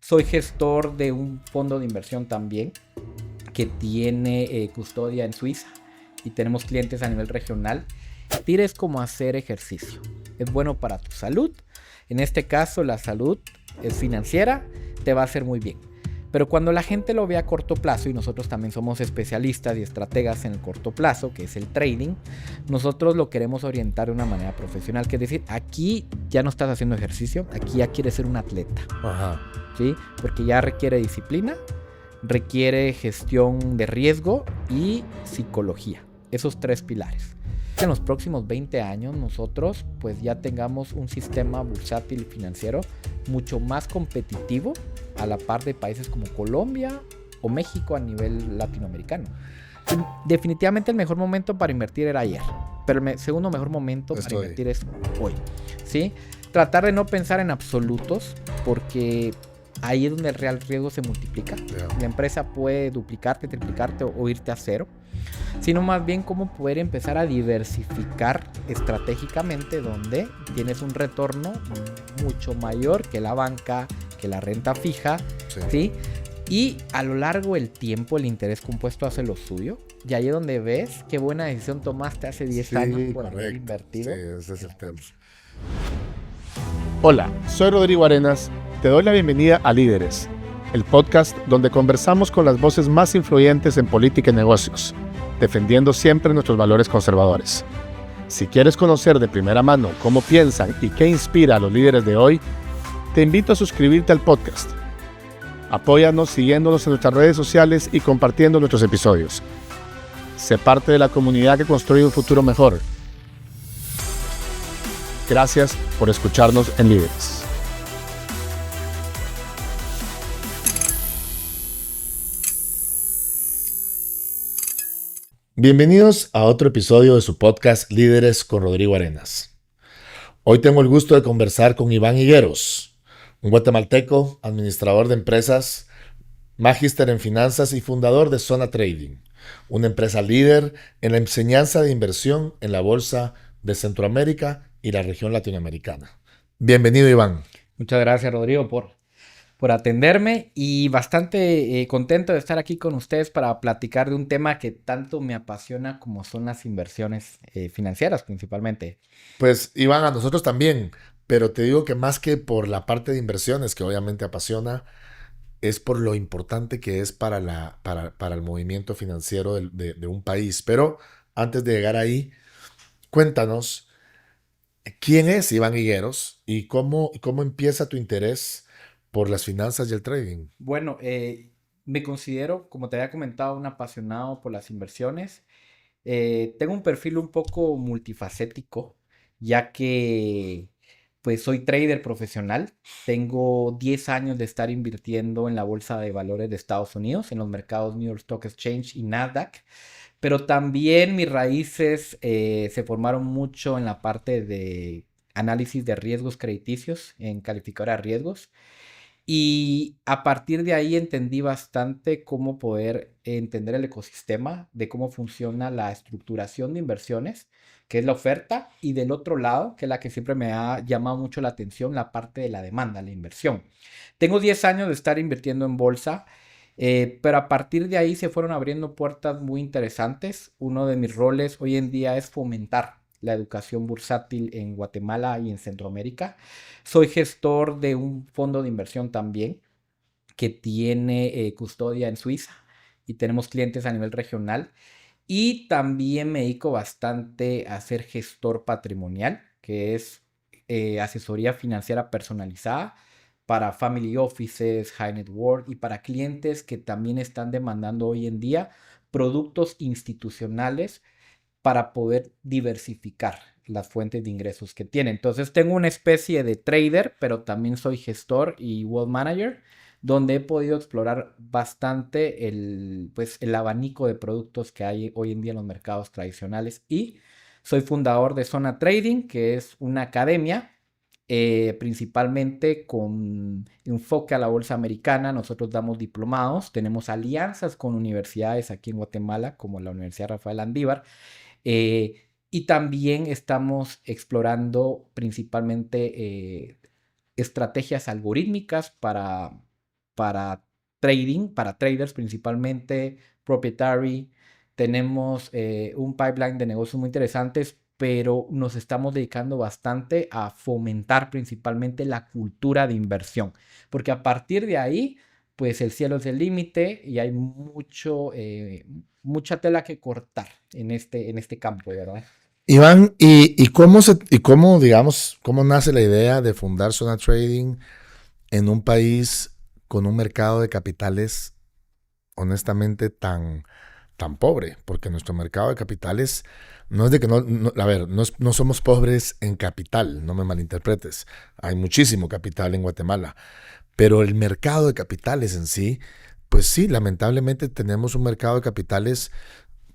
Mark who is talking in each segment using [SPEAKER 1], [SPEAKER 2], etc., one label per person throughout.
[SPEAKER 1] Soy gestor de un fondo de inversión también que tiene custodia en Suiza y tenemos clientes a nivel regional. TIR es como hacer ejercicio. Es bueno para tu salud. En este caso, la salud es financiera, te va a hacer muy bien. Pero cuando la gente lo ve a corto plazo, y nosotros también somos especialistas y estrategas en el corto plazo, que es el trading, nosotros lo queremos orientar de una manera profesional. Que es decir, aquí ya no estás haciendo ejercicio, aquí ya quieres ser un atleta.
[SPEAKER 2] Ajá.
[SPEAKER 1] ¿Sí? Porque ya requiere disciplina, requiere gestión de riesgo y psicología. Esos 3 pilares. En los próximos 20 años nosotros pues ya tengamos un sistema bursátil financiero mucho más competitivo a la par de países como Colombia o México a nivel latinoamericano. Definitivamente el mejor momento para invertir era ayer, pero el segundo mejor momento para invertir es hoy, ¿sí? Tratar de no pensar en absolutos porque ahí es donde el real riesgo se multiplica. La empresa puede duplicarte, triplicarte o irte a cero, sino más bien cómo poder empezar a diversificar estratégicamente donde tienes un retorno mucho mayor que la banca, que la renta fija, ¿sí? Y a lo largo del tiempo el interés compuesto hace lo suyo. Y ahí es donde ves qué buena decisión tomaste hace 10 años por haber invertido.
[SPEAKER 2] Sí, ese es el tema.
[SPEAKER 3] Hola, soy Rodrigo Arenas. Te doy la bienvenida a Líderes, el podcast donde conversamos con las voces más influyentes en política y negocios, defendiendo siempre nuestros valores conservadores. Si quieres conocer de primera mano cómo piensan y qué inspira a los líderes de hoy, te invito a suscribirte al podcast. Apóyanos siguiéndonos en nuestras redes sociales y compartiendo nuestros episodios. Sé parte de la comunidad que construye un futuro mejor. Gracias por escucharnos en Líderes.
[SPEAKER 2] Bienvenidos a otro episodio de su podcast Líderes con Rodrigo Arenas. Hoy tengo el gusto de conversar con Iván Higueros, un guatemalteco, administrador de empresas, magíster en finanzas y fundador de Zona Trading, una empresa líder en la enseñanza de inversión en la bolsa de Centroamérica y la región latinoamericana. Bienvenido, Iván.
[SPEAKER 1] Muchas gracias, Rodrigo, por atenderme y bastante contento de estar aquí con ustedes para platicar de un tema que tanto me apasiona como son las inversiones financieras principalmente.
[SPEAKER 2] Pues Iván, a nosotros también, pero te digo que más que por la parte de inversiones que obviamente apasiona, es por lo importante que es para el movimiento financiero de un país. Pero antes de llegar ahí, cuéntanos, ¿quién es Iván Higueros y cómo empieza tu interés por las finanzas y el trading?
[SPEAKER 1] Bueno, me considero, como te había comentado, un apasionado por las inversiones. Tengo un perfil un poco multifacético, ya que pues soy trader profesional. Tengo 10 años de estar invirtiendo en la bolsa de valores de Estados Unidos, en los mercados New York Stock Exchange y Nasdaq. Pero también mis raíces se formaron mucho en la parte de análisis de riesgos crediticios, en calificadora de riesgos. Y a partir de ahí entendí bastante cómo poder entender el ecosistema, de cómo funciona la estructuración de inversiones, que es la oferta, y del otro lado, que es la que siempre me ha llamado mucho la atención, la parte de la demanda, la inversión. Tengo 10 años de estar invirtiendo en bolsa, pero a partir de ahí se fueron abriendo puertas muy interesantes. Uno de mis roles hoy en día es fomentar la educación bursátil en Guatemala y en Centroamérica. Soy gestor de un fondo de inversión también que tiene custodia en Suiza y tenemos clientes a nivel regional. Y también me dedico bastante a ser gestor patrimonial, que es asesoría financiera personalizada para family offices, high net worth y para clientes que también están demandando hoy en día productos institucionales para poder diversificar las fuentes de ingresos que tiene. Entonces tengo una especie de trader, pero también soy gestor y wealth manager, donde he podido explorar bastante el abanico de productos que hay hoy en día en los mercados tradicionales. Y soy fundador de Zona Trading, que es una academia principalmente con enfoque a la bolsa americana. Nosotros damos diplomados, tenemos alianzas con universidades aquí en Guatemala, como la Universidad Rafael Andívar, y también estamos explorando principalmente estrategias algorítmicas para para trading, para traders principalmente, proprietary. Tenemos un pipeline de negocios muy interesantes, pero nos estamos dedicando bastante a fomentar principalmente la cultura de inversión, porque a partir de ahí, pues el cielo es el límite y hay mucha tela que cortar en este campo, ¿verdad?
[SPEAKER 2] Iván, digamos, cómo nace la idea de fundar Zona Trading en un país con un mercado de capitales honestamente tan pobre? Porque nuestro mercado de capitales no es de que no somos pobres en capital, no me malinterpretes. Hay muchísimo capital en Guatemala, pero el mercado de capitales en sí, pues sí, lamentablemente tenemos un mercado de capitales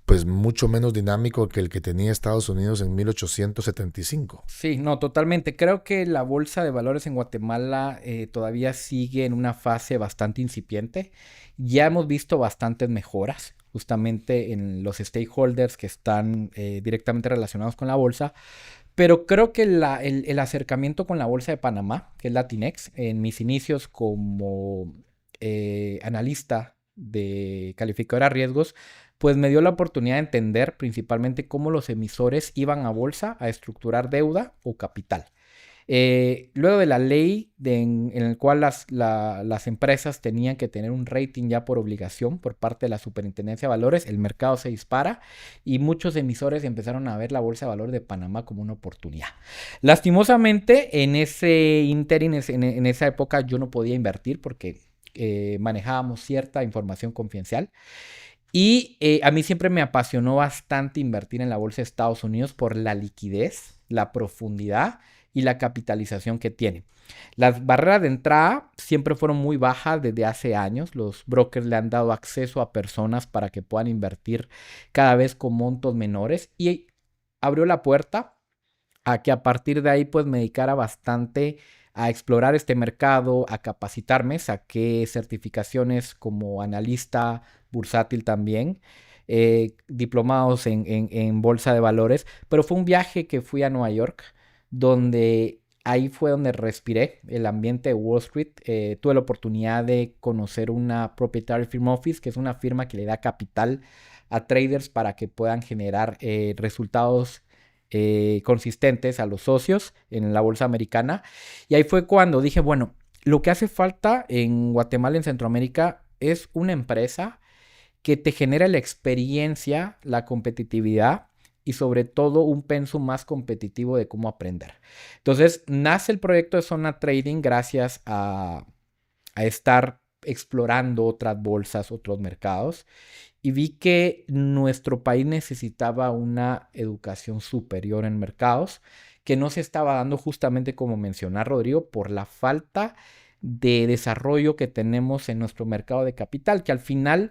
[SPEAKER 2] pues mucho menos dinámico que el que tenía Estados Unidos en 1875.
[SPEAKER 1] Sí, no, totalmente. Creo que la bolsa de valores en Guatemala todavía sigue en una fase bastante incipiente. Ya hemos visto bastantes mejoras, justamente en los stakeholders que están directamente relacionados con la bolsa. Pero creo que el acercamiento con la bolsa de Panamá, que es Latinex, en mis inicios como analista de calificadora de riesgos, pues me dio la oportunidad de entender principalmente cómo los emisores iban a bolsa a estructurar deuda o capital. Luego de la ley en el cual las empresas tenían que tener un rating ya por obligación por parte de la Superintendencia de Valores, el mercado se dispara y muchos emisores empezaron a ver la Bolsa de Valores de Panamá como una oportunidad. Lastimosamente, en ese interín, en esa época yo no podía invertir porque manejábamos cierta información confidencial. Y a mí siempre me apasionó bastante invertir en la bolsa de Estados Unidos por la liquidez, la profundidad y la capitalización que tiene. Las barreras de entrada siempre fueron muy bajas desde hace años. Los brokers le han dado acceso a personas para que puedan invertir cada vez con montos menores y abrió la puerta a que a partir de ahí pues me dedicara bastante a explorar este mercado, a capacitarme. Saqué certificaciones como analista bursátil también, diplomados en bolsa de valores, pero fue un viaje que fui a Nueva York, donde ahí fue donde respiré el ambiente de Wall Street. Tuve la oportunidad de conocer una Proprietary Firm Office, que es una firma que le da capital a traders para que puedan generar resultados consistentes a los socios en la bolsa americana. Y ahí fue cuando dije, bueno, lo que hace falta en Guatemala, en Centroamérica, es una empresa que te genere la experiencia, la competitividad y sobre todo un pensum más competitivo de cómo aprender. Entonces nace el proyecto de Zona Trading gracias a estar explorando otras bolsas, otros mercados, y vi que nuestro país necesitaba una educación superior en mercados que no se estaba dando, justamente como menciona Rodrigo, por la falta de desarrollo que tenemos en nuestro mercado de capital, que al final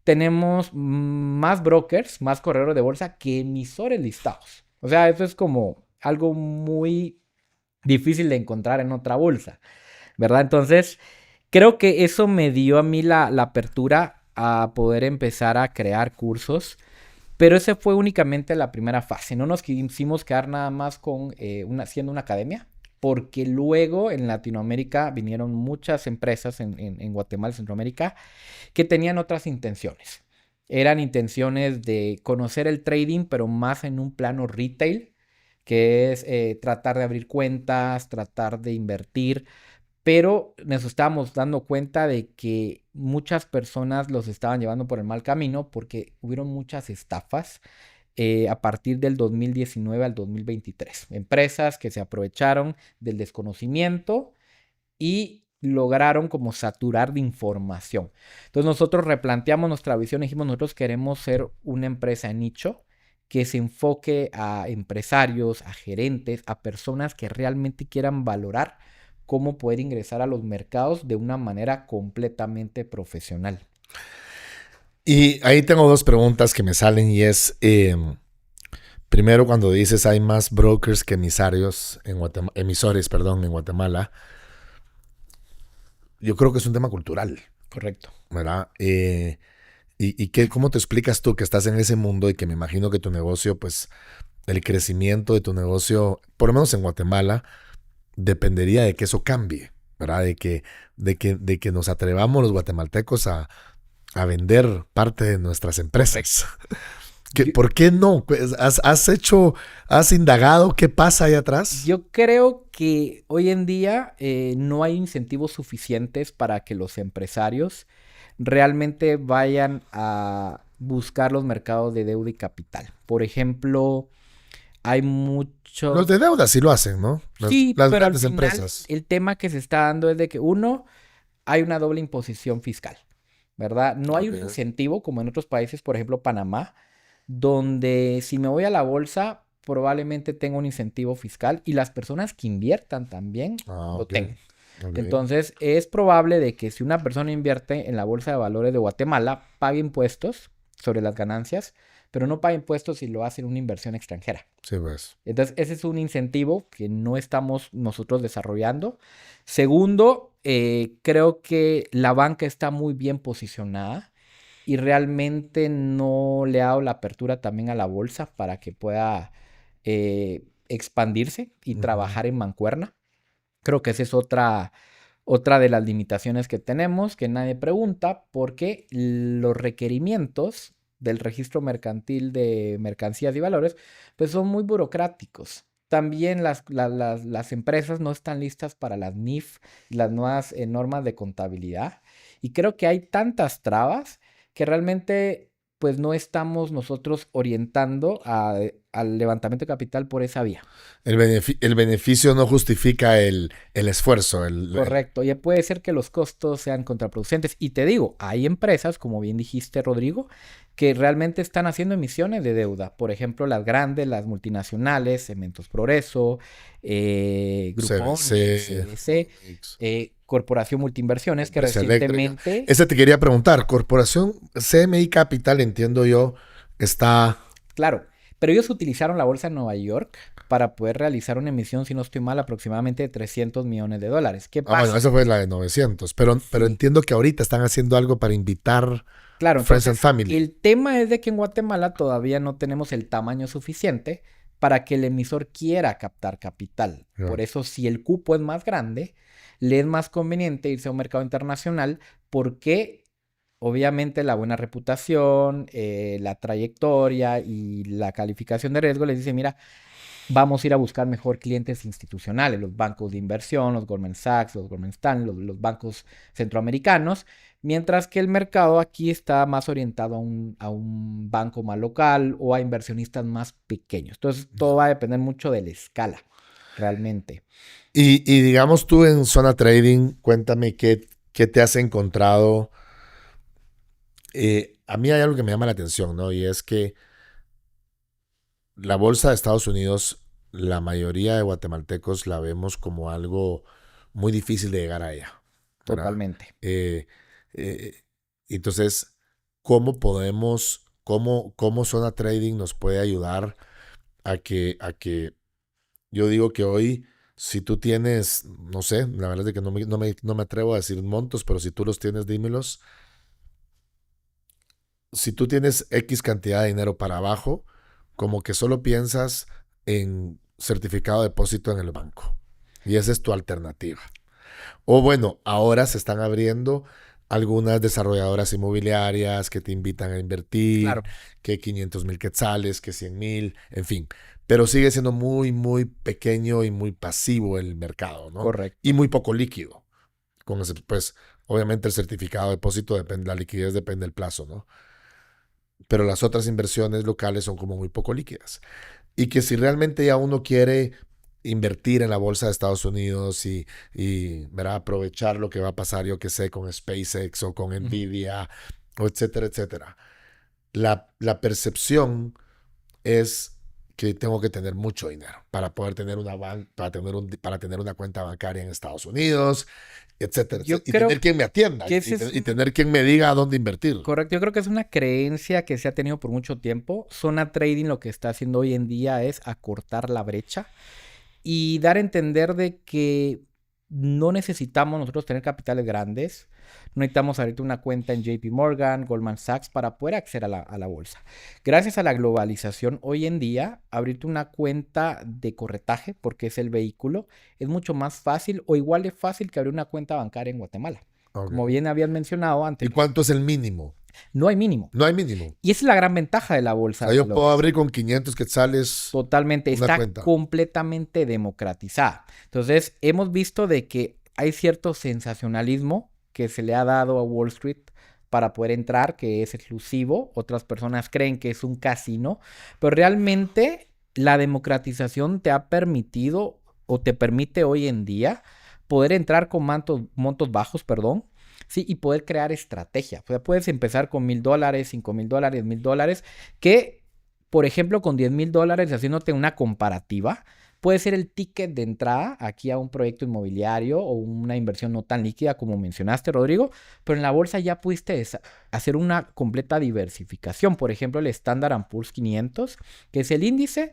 [SPEAKER 1] tenemos más brokers, más corredores de bolsa que emisores listados. O sea, eso es como algo muy difícil de encontrar en otra bolsa, ¿verdad? Entonces, creo que eso me dio a mí la apertura a poder empezar a crear cursos, pero esa fue únicamente la primera fase. No nos quisimos quedar nada más con siendo una academia, porque luego en Latinoamérica vinieron muchas empresas en Guatemala y Centroamérica que tenían otras intenciones. Eran intenciones de conocer el trading, pero más en un plano retail, que es tratar de abrir cuentas, tratar de invertir, pero nos estábamos dando cuenta de que muchas personas los estaban llevando por el mal camino porque hubieron muchas estafas a partir del 2019 al 2023. Empresas que se aprovecharon del desconocimiento y lograron como saturar de información. Entonces nosotros replanteamos nuestra visión y dijimos, nosotros queremos ser una empresa de nicho que se enfoque a empresarios, a gerentes, a personas que realmente quieran valorar cómo poder ingresar a los mercados de una manera completamente profesional.
[SPEAKER 2] Y ahí tengo dos preguntas que me salen y es, primero, cuando dices hay más brokers que emisores en Guatemala, yo creo que es un tema cultural.
[SPEAKER 1] Correcto.
[SPEAKER 2] ¿Verdad? ¿Cómo te explicas tú que estás en ese mundo y que me imagino que tu negocio, pues el crecimiento de tu negocio, por lo menos en Guatemala, dependería de que eso cambie, ¿verdad? De que nos atrevamos los guatemaltecos a vender parte de nuestras empresas. ¿Por qué no? ¿Has indagado qué pasa ahí atrás?
[SPEAKER 1] Yo creo que hoy en día no hay incentivos suficientes para que los empresarios realmente vayan a buscar los mercados de deuda y capital. Por ejemplo, hay muchos...
[SPEAKER 2] Los de deuda sí lo hacen, ¿no?
[SPEAKER 1] Sí,
[SPEAKER 2] Las
[SPEAKER 1] pero al
[SPEAKER 2] grandes
[SPEAKER 1] final
[SPEAKER 2] empresas.
[SPEAKER 1] el tema que se está dando es de que uno, hay una doble imposición fiscal, ¿verdad? No hay un
[SPEAKER 2] Ok.
[SPEAKER 1] incentivo como en otros países, por ejemplo Panamá, donde si me voy a la bolsa probablemente tenga un incentivo fiscal y las personas que inviertan también
[SPEAKER 2] Ah,
[SPEAKER 1] lo
[SPEAKER 2] ok.
[SPEAKER 1] tengan.
[SPEAKER 2] Ok.
[SPEAKER 1] Entonces es probable de que si una persona invierte en la bolsa de valores de Guatemala, pague impuestos sobre las ganancias, pero no pague impuestos si lo hace en una inversión extranjera.
[SPEAKER 2] Sí, pues.
[SPEAKER 1] Entonces, ese es un incentivo que no estamos nosotros desarrollando. Segundo, creo que la banca está muy bien posicionada y realmente no le ha dado la apertura también a la bolsa para que pueda expandirse y
[SPEAKER 2] Ujú.
[SPEAKER 1] trabajar en mancuerna. Creo que esa es otra de las limitaciones que tenemos, que nadie pregunta, porque los requerimientos del registro mercantil de mercancías y valores, pues son muy burocráticos. También las empresas no están listas para las NIF, las nuevas normas de contabilidad. Y creo que hay tantas trabas que realmente pues no estamos nosotros orientando al levantamiento de capital por esa vía.
[SPEAKER 2] El beneficio no justifica el esfuerzo.
[SPEAKER 1] Correcto, y puede ser que los costos sean contraproducentes. Y te digo, hay empresas, como bien dijiste, Rodrigo, que realmente están haciendo emisiones de deuda. Por ejemplo, las grandes, las multinacionales, Cementos Progreso, Grupo Onix,
[SPEAKER 2] CBC,
[SPEAKER 1] CBC, Corporación Multinversiones, que
[SPEAKER 2] Empresa Eléctrica.
[SPEAKER 1] recientemente,
[SPEAKER 2] Ese te quería preguntar. Corporación CMI Capital, entiendo yo, está...
[SPEAKER 1] claro, pero ellos utilizaron la bolsa de Nueva York para poder realizar una emisión, si no estoy mal, aproximadamente de $300 millones. ¿Qué
[SPEAKER 2] Ah, bueno,
[SPEAKER 1] pasa?
[SPEAKER 2] esa fue la de 900. Pero
[SPEAKER 1] Sí.
[SPEAKER 2] entiendo que ahorita están haciendo algo para invitar
[SPEAKER 1] Claro,
[SPEAKER 2] Friends and
[SPEAKER 1] entonces
[SPEAKER 2] Family.
[SPEAKER 1] el tema es de que en Guatemala todavía no tenemos el tamaño suficiente para que el emisor quiera captar capital.
[SPEAKER 2] Ya.
[SPEAKER 1] Por eso, si el cupo es más grande, le es más conveniente irse a un mercado internacional porque obviamente la buena reputación, la trayectoria y la calificación de riesgo les dice, mira, vamos a ir a buscar mejor clientes institucionales, los bancos de inversión, los Goldman Sachs, los Goldman Stanley, los bancos centroamericanos, mientras que el mercado aquí está más orientado a un banco más local o a inversionistas más pequeños. Entonces, todo va a depender mucho de la escala, realmente.
[SPEAKER 2] Y digamos tú en zona trading, cuéntame qué te has encontrado. A mí hay algo que me llama la atención, ¿no? Y es que la bolsa de Estados Unidos, la mayoría de guatemaltecos la vemos como algo muy difícil de llegar a ella, ¿verdad?
[SPEAKER 1] Totalmente.
[SPEAKER 2] Eh, eh, entonces, ¿cómo podemos, cómo zona trading nos puede ayudar a que yo digo que hoy, si tú tienes, no sé, la verdad es que no me atrevo a decir montos, pero si tú los tienes, dímelos. Si tú tienes X cantidad de dinero para abajo, como que solo piensas en certificado de depósito en el banco. Y esa es tu alternativa. O bueno, ahora se están abriendo algunas desarrolladoras inmobiliarias que te invitan a invertir,
[SPEAKER 1] Claro,
[SPEAKER 2] que 500,000 quetzales, que 100,000, en fin. Pero sigue siendo muy, muy pequeño y muy pasivo el mercado, ¿no? Y
[SPEAKER 1] correcto.
[SPEAKER 2] muy poco líquido. Pues, obviamente el certificado de depósito depende, la liquidez depende del plazo, ¿no? Pero las otras inversiones locales son como muy poco líquidas. Y que si realmente ya uno quiere invertir en la bolsa de Estados Unidos y ¿verdad? Aprovechar lo que va a pasar, yo que sé, con SpaceX o con
[SPEAKER 1] Ujú.
[SPEAKER 2] Nvidia, o etcétera, etcétera. La percepción es que tengo que tener mucho dinero para poder tener para tener una cuenta bancaria en Estados Unidos, etcétera,
[SPEAKER 1] Yo
[SPEAKER 2] etcétera, y tener
[SPEAKER 1] creo
[SPEAKER 2] quien me atienda
[SPEAKER 1] que ese es
[SPEAKER 2] y tener quien me diga a dónde invertir.
[SPEAKER 1] correcto, yo creo que es una creencia que se ha tenido por mucho tiempo. Zona Trading lo que está haciendo hoy en día es acortar la brecha y dar a entender de que no necesitamos nosotros tener capitales grandes. No necesitamos ahorita una cuenta en JP Morgan, Goldman Sachs para poder acceder a la bolsa. Gracias a la globalización, hoy en día, abrirte una cuenta de corretaje, porque es el vehículo, es mucho más fácil o igual de fácil que abrir una cuenta bancaria en Guatemala.
[SPEAKER 2] Ok.
[SPEAKER 1] Como bien habías mencionado antes,
[SPEAKER 2] ¿Y cuánto es el mínimo?
[SPEAKER 1] no hay mínimo.
[SPEAKER 2] No hay mínimo.
[SPEAKER 1] Y esa es la gran ventaja de la
[SPEAKER 2] O
[SPEAKER 1] bolsa
[SPEAKER 2] sea,
[SPEAKER 1] de
[SPEAKER 2] yo
[SPEAKER 1] valores.
[SPEAKER 2] puedo abrir con 500 quetzales.
[SPEAKER 1] Totalmente,
[SPEAKER 2] una
[SPEAKER 1] está
[SPEAKER 2] cuenta.
[SPEAKER 1] completamente democratizada. Entonces, hemos visto de que hay cierto sensacionalismo que se le ha dado a Wall Street para poder entrar, que es exclusivo. Otras personas creen que es un casino, pero realmente la democratización te ha permitido o te permite hoy en día poder entrar con montos bajos, perdón, sí, y poder crear estrategia. O sea, puedes empezar con $1,000, $5,000, $10,000, que, por ejemplo, con $10,000, haciéndote una comparativa, puede ser el ticket de entrada aquí a un proyecto inmobiliario o una inversión no tan líquida como mencionaste, Rodrigo, pero en la bolsa ya pudiste hacer una completa diversificación. Por ejemplo, el Standard & Poor's 500, que es el índice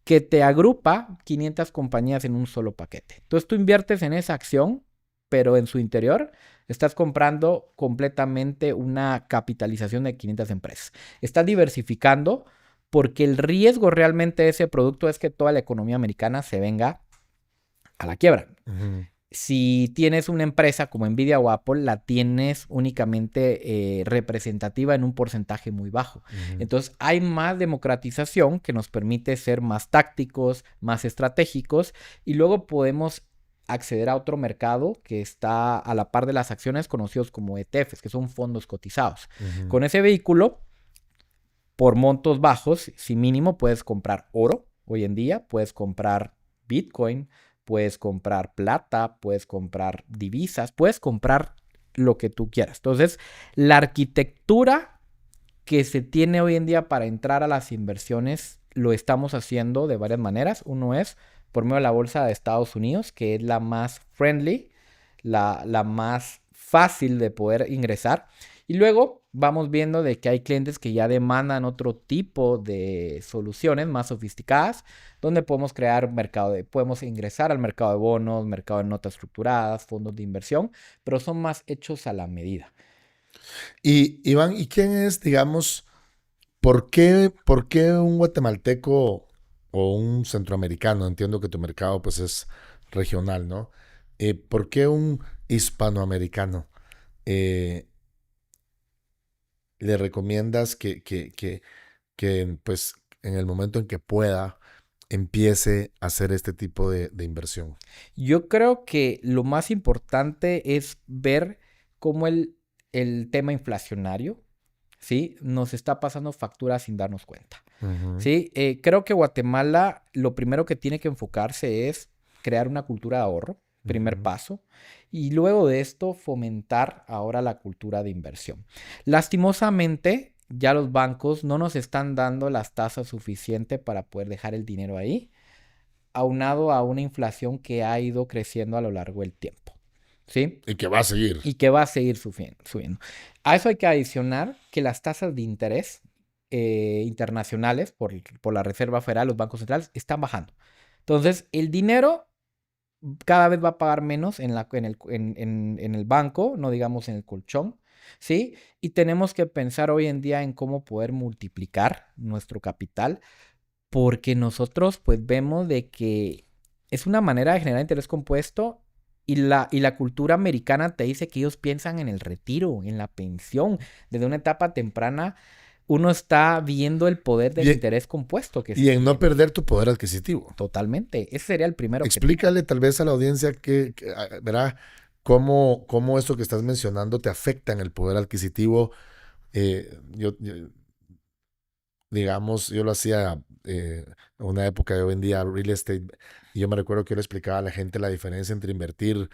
[SPEAKER 1] que te agrupa 500 compañías en un solo paquete. Entonces tú inviertes en esa acción, pero en su interior estás comprando completamente una capitalización de 500 empresas. Estás diversificando porque el riesgo realmente de ese producto es que toda la economía americana se venga a la quiebra.
[SPEAKER 2] Ujú.
[SPEAKER 1] Si tienes una empresa como Nvidia o Apple, la tienes únicamente representativa en un porcentaje muy bajo.
[SPEAKER 2] Ujú.
[SPEAKER 1] Entonces hay más democratización que nos permite ser más tácticos, más estratégicos y luego podemos acceder a otro mercado que está a la par de las acciones conocidos como ETFs, que son fondos cotizados.
[SPEAKER 2] Ujú.
[SPEAKER 1] Con ese vehículo, por montos bajos, si mínimo, puedes comprar oro hoy en día, puedes comprar Bitcoin, puedes comprar plata, puedes comprar divisas, puedes comprar lo que tú quieras. Entonces, la arquitectura que se tiene hoy en día para entrar a las inversiones lo estamos haciendo de varias maneras. Uno es por medio de la bolsa de Estados Unidos, que es la más friendly, la más fácil de poder ingresar. Y luego vamos viendo de que hay clientes que ya demandan otro tipo de soluciones más sofisticadas, donde podemos crear podemos ingresar al mercado de bonos, mercado de notas estructuradas, fondos de inversión, pero son más hechos a la medida.
[SPEAKER 2] Y Iván, ¿y quién es, digamos, por qué un guatemalteco o un centroamericano? Entiendo que tu mercado pues es regional, ¿no? ¿Por qué un hispanoamericano le recomiendas que pues en el momento en que pueda empiece a hacer este tipo de inversión?
[SPEAKER 1] Yo creo que lo más importante es ver cómo el tema inflacionario, ¿sí?, nos está pasando factura sin darnos cuenta.
[SPEAKER 2] Ujú.
[SPEAKER 1] ¿Sí? Creo que Guatemala lo primero que tiene que enfocarse es crear una cultura de ahorro, primer
[SPEAKER 2] Ujú.
[SPEAKER 1] paso, y luego de esto fomentar ahora la cultura de inversión. Lastimosamente, ya los bancos no nos están dando las tasas suficientes para poder dejar el dinero ahí, aunado a una inflación que ha ido creciendo a lo largo del tiempo. ¿Sí?
[SPEAKER 2] Y que va a seguir.
[SPEAKER 1] Y que va a seguir subiendo. A eso hay que adicionar que las tasas de interés internacionales por la Reserva Federal, los bancos centrales, están bajando. Entonces, el dinero cada vez va a pagar menos en el banco, no digamos en el colchón, ¿sí? Y tenemos que pensar hoy en día en cómo poder multiplicar nuestro capital, porque nosotros pues vemos de que es una manera de generar interés compuesto y la cultura americana te dice que ellos piensan en el retiro, en la pensión. Desde una etapa temprana uno está viendo el poder del
[SPEAKER 2] Y-
[SPEAKER 1] interés compuesto que
[SPEAKER 2] Y
[SPEAKER 1] se
[SPEAKER 2] en no
[SPEAKER 1] tiene.
[SPEAKER 2] perder tu poder adquisitivo.
[SPEAKER 1] Totalmente. Ese sería el primero que...
[SPEAKER 2] Explícale tal vez a la audiencia verá, cómo esto que estás mencionando te afecta en el poder adquisitivo. Digamos, yo lo hacía en una época, yo vendía real estate y yo me recuerdo que yo le explicaba a la gente la diferencia entre invertir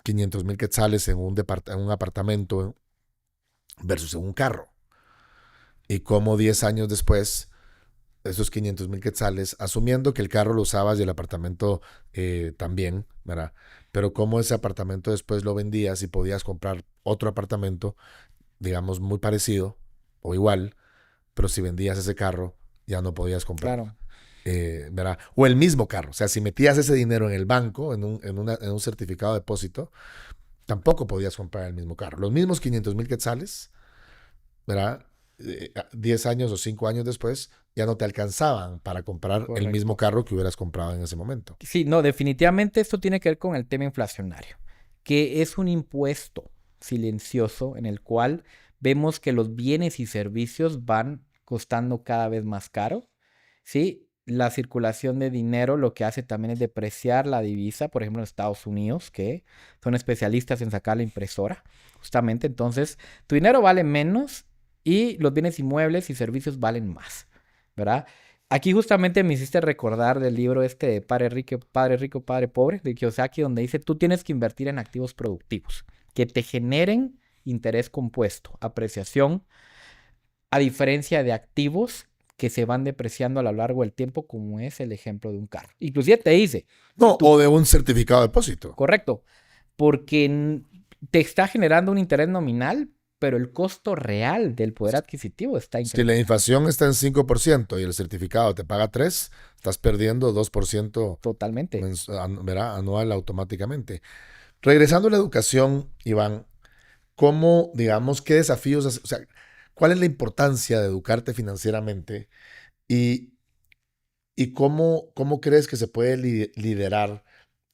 [SPEAKER 2] 500,000 quetzales en en un apartamento versus en un carro. Y cómo 10 años después, esos 500,000 quetzales, asumiendo que el carro lo usabas y el apartamento también, ¿verdad? Pero cómo ese apartamento después lo vendías y podías comprar otro apartamento, digamos, muy parecido o igual, pero si vendías ese carro, ya no podías comprarlo.
[SPEAKER 1] Claro.
[SPEAKER 2] ¿Verdad? O el mismo carro. O sea, si metías ese dinero en el banco, en un certificado de depósito, tampoco podías comprar el mismo carro. Los mismos 500,000 quetzales, ¿verdad? 10 años o 5 años después, ya no te alcanzaban para comprar el mismo
[SPEAKER 1] Correcto.
[SPEAKER 2] carro que hubieras comprado en ese momento.
[SPEAKER 1] Sí, no, definitivamente esto tiene que ver con el tema inflacionario, que es un impuesto silencioso en el cual vemos que los bienes y servicios van costando cada vez más caro, ¿sí? La circulación de dinero lo que hace también es depreciar la divisa, por ejemplo en Estados Unidos, que son especialistas en sacar la impresora, justamente, entonces tu dinero vale menos y los bienes inmuebles y servicios valen más, ¿verdad? Aquí justamente me hiciste recordar del libro este de Padre Rico, Padre Pobre, de Kiyosaki, donde dice, tú tienes que invertir en activos productivos, que te generen interés compuesto, apreciación, a diferencia de activos que se van depreciando a lo largo del tiempo, como es el ejemplo de un carro. Inclusive te dice,
[SPEAKER 2] No,
[SPEAKER 1] tú,
[SPEAKER 2] o de un certificado de depósito.
[SPEAKER 1] correcto, porque te está generando un interés nominal, pero el costo real del poder adquisitivo está
[SPEAKER 2] Si la
[SPEAKER 1] incrementando
[SPEAKER 2] inflación está en 5% y el certificado te paga 3, estás perdiendo 2%
[SPEAKER 1] totalmente.
[SPEAKER 2] ¿verdad? Anual automáticamente. Regresando a la educación, Iván, ¿cómo, digamos, qué desafíos, o sea, cuál es la importancia de educarte financieramente y, y cómo crees que se puede liderar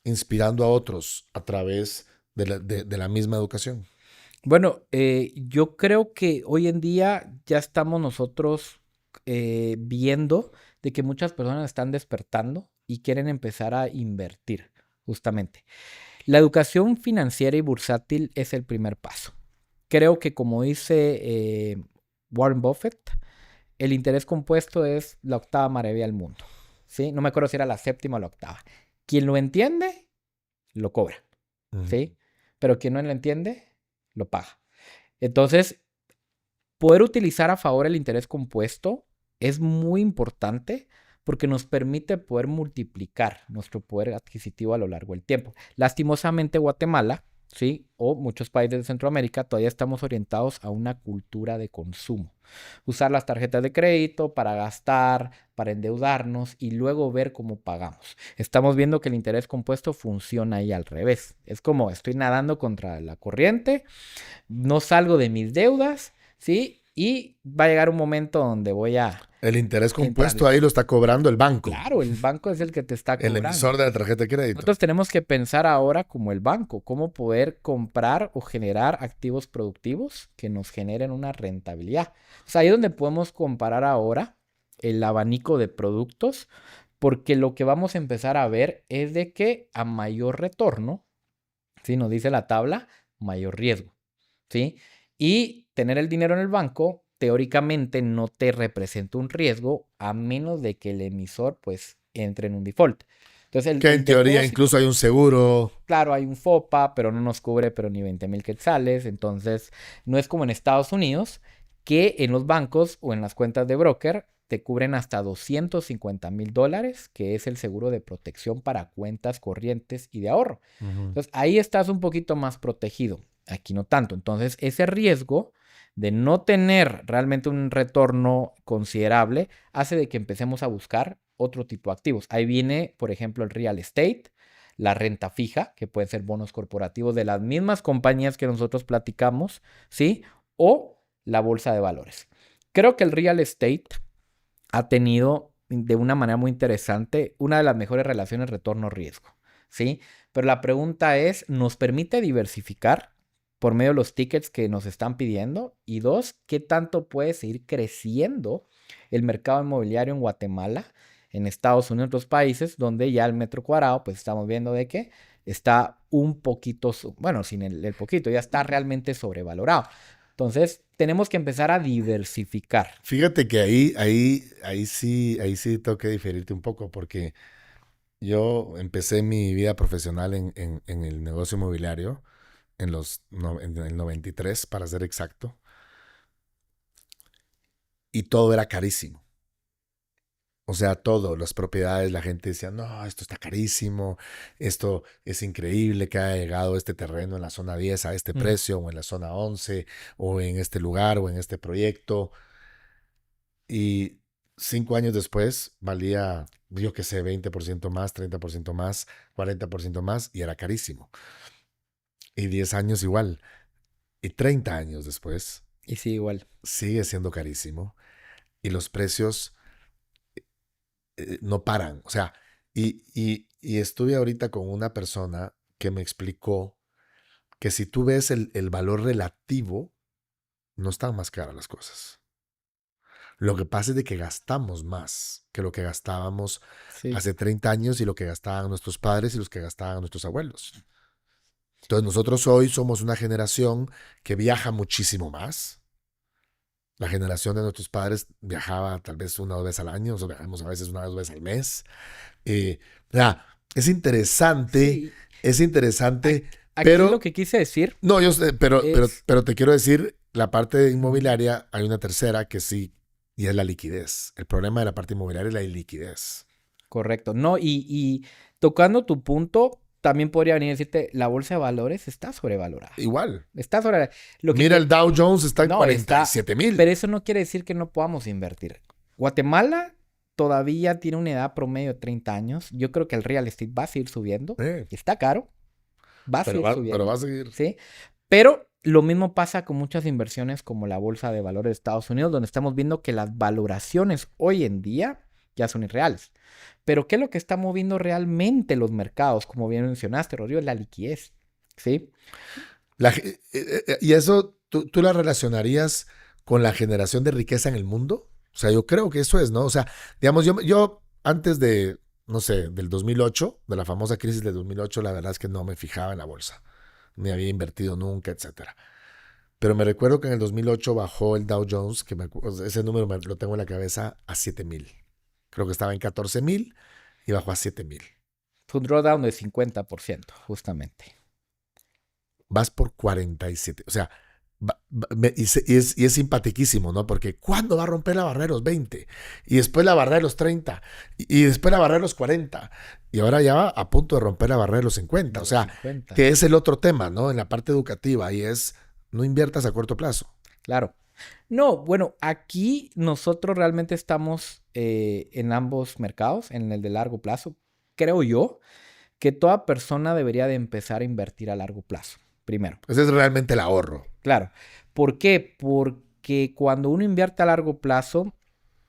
[SPEAKER 2] inspirando a otros a través de la misma educación?
[SPEAKER 1] Bueno, yo creo que hoy en día ya estamos nosotros viendo de que muchas personas están despertando y quieren empezar a invertir, justamente. La educación financiera y bursátil es el primer paso. Creo que como dice Warren Buffett, el interés compuesto es la octava maravilla del mundo. ¿Sí? No me acuerdo si era la séptima o la octava. Quien lo entiende, lo cobra. ¿Sí? Pero quien no lo entiende, lo paga. Entonces, poder utilizar a favor el interés compuesto es muy importante porque nos permite poder multiplicar nuestro poder adquisitivo a lo largo del tiempo. Lastimosamente, Guatemala, ¿sí? O muchos países de Centroamérica todavía estamos orientados a una cultura de consumo. Usar las tarjetas de crédito para gastar, para endeudarnos y luego ver cómo pagamos. Estamos viendo que el interés compuesto funciona ahí al revés. Es como estoy nadando contra la corriente, no salgo de mis deudas, ¿sí? Y va a llegar un momento donde voy a
[SPEAKER 2] El interés
[SPEAKER 1] entrar.
[SPEAKER 2] compuesto ahí lo está cobrando el banco,
[SPEAKER 1] Claro, el banco es el que te está
[SPEAKER 2] el
[SPEAKER 1] cobrando.
[SPEAKER 2] emisor de la tarjeta de crédito.
[SPEAKER 1] Nosotros tenemos que pensar ahora como el banco, cómo poder comprar o generar activos productivos que nos generen una rentabilidad. O sea, ahí es donde podemos comparar ahora el abanico de productos, porque lo que vamos a empezar a ver es de que a mayor retorno, ¿sí? Nos dice la tabla, mayor riesgo. ¿Sí? Y tener el dinero en el banco teóricamente no te representa un riesgo a menos de que el emisor pues entre en un default. Entonces
[SPEAKER 2] Que
[SPEAKER 1] el
[SPEAKER 2] en teoría
[SPEAKER 1] depósito,
[SPEAKER 2] incluso hay un seguro.
[SPEAKER 1] claro, hay un FOPA, pero no nos cubre pero ni 20,000 quetzales. Entonces no es como en Estados Unidos que en los bancos o en las cuentas de broker te cubren hasta $250,000, que es el seguro de protección para cuentas corrientes y de ahorro. Entonces ahí estás un poquito más protegido. Aquí no tanto. Entonces ese riesgo de no tener realmente un retorno considerable hace de que empecemos a buscar otro tipo de activos. Ahí viene, por ejemplo, el real estate, la renta fija, que pueden ser bonos corporativos de las mismas compañías que nosotros platicamos, ¿sí? O la bolsa de valores. Creo que el real estate ha tenido de una manera muy interesante una de las mejores relaciones retorno-riesgo, ¿sí? Pero la pregunta es, ¿nos permite diversificar por medio de los tickets que nos están pidiendo? Y dos, ¿qué tanto puede seguir creciendo el mercado inmobiliario en Guatemala, en Estados Unidos y otros países donde ya el metro cuadrado, pues estamos viendo de que está un poquito, bueno, sin el poquito, ya está realmente sobrevalorado. Entonces, tenemos que empezar a diversificar.
[SPEAKER 2] Fíjate que ahí sí tengo que diferirte un poco porque yo empecé mi vida profesional en el negocio inmobiliario en el 93, para ser exacto, y todo era carísimo. O sea, todo, las propiedades, la gente decía, no, esto está carísimo, esto es increíble que haya llegado este terreno en la zona 10 a este precio, o en la zona 11, o en este lugar, o en este proyecto. Y 5 años después valía, yo qué sé, 20% más, 30% más, 40% más, y era carísimo. Y 10 años igual. Y 30 años después
[SPEAKER 1] Y sí, igual.
[SPEAKER 2] sigue siendo carísimo. Y los precios no paran. O sea, y estuve ahorita con una persona que me explicó que si tú ves el valor relativo, no están más caras las cosas. Lo que pasa es de que gastamos más que lo que gastábamos
[SPEAKER 1] Sí.
[SPEAKER 2] hace 30 años y lo que gastaban nuestros padres y los que gastaban nuestros abuelos. Entonces nosotros hoy somos una generación que viaja muchísimo más. La generación de nuestros padres viajaba tal vez una o dos veces al año, nosotros viajamos a veces una o dos veces al mes. Ya,
[SPEAKER 1] Sí.
[SPEAKER 2] es interesante,
[SPEAKER 1] Aquí lo
[SPEAKER 2] pero
[SPEAKER 1] que quise decir
[SPEAKER 2] no, yo sé,
[SPEAKER 1] es
[SPEAKER 2] pero te quiero decir, la parte inmobiliaria, hay una tercera que sí, y es la liquidez. El problema de la parte inmobiliaria es la liquidez.
[SPEAKER 1] correcto. No, y tocando tu punto, también podría venir a decirte, la bolsa de valores está sobrevalorada.
[SPEAKER 2] Igual.
[SPEAKER 1] Está sobrevalorada. Lo que
[SPEAKER 2] Mira, el Dow Jones está en
[SPEAKER 1] no,
[SPEAKER 2] 47,000.
[SPEAKER 1] pero eso no quiere decir que no podamos invertir. Guatemala todavía tiene una edad promedio de 30 años. Yo creo que el real estate va a seguir subiendo. Está caro, va a
[SPEAKER 2] Pero
[SPEAKER 1] seguir subiendo.
[SPEAKER 2] pero va a seguir.
[SPEAKER 1] ¿Sí? Pero lo mismo pasa con muchas inversiones como la bolsa de valores de Estados Unidos, donde estamos viendo que las valoraciones hoy en día ya son irreales. Pero ¿qué es lo que está moviendo realmente los mercados? Como bien mencionaste, Rodrigo, es la liquidez. ¿Sí?
[SPEAKER 2] Y eso, ¿tú la relacionarías con la generación de riqueza en el mundo? O sea, yo creo que eso es, ¿no? O sea, digamos, yo antes de, no sé, del 2008, de la famosa crisis del 2008, la verdad es que no me fijaba en la bolsa. Ni había invertido nunca, etcétera. Pero me recuerdo que en el 2008 bajó el Dow Jones, ese número lo tengo en la cabeza, a 7,000. Creo que estaba en 14,000 y bajó a 7,000.
[SPEAKER 1] Fue un drawdown de 50%, justamente.
[SPEAKER 2] Vas por 47. O sea, y es simpaticísimo, ¿no? Porque ¿cuándo va a romper la barrera de los 20? Y después la barrera de los 30. Y después la barrera de los 40. Y ahora ya va a punto de romper la barrera de los 50. O sea,
[SPEAKER 1] 50.
[SPEAKER 2] que es el otro tema, ¿no? En la parte educativa. Y es, no inviertas a corto plazo.
[SPEAKER 1] Claro. No, bueno, aquí nosotros realmente estamos en ambos mercados, en el de largo plazo. Creo yo que toda persona debería de empezar a invertir a largo plazo, primero.
[SPEAKER 2] Ese es realmente el ahorro.
[SPEAKER 1] Claro. ¿Por qué? Porque cuando uno invierte a largo plazo,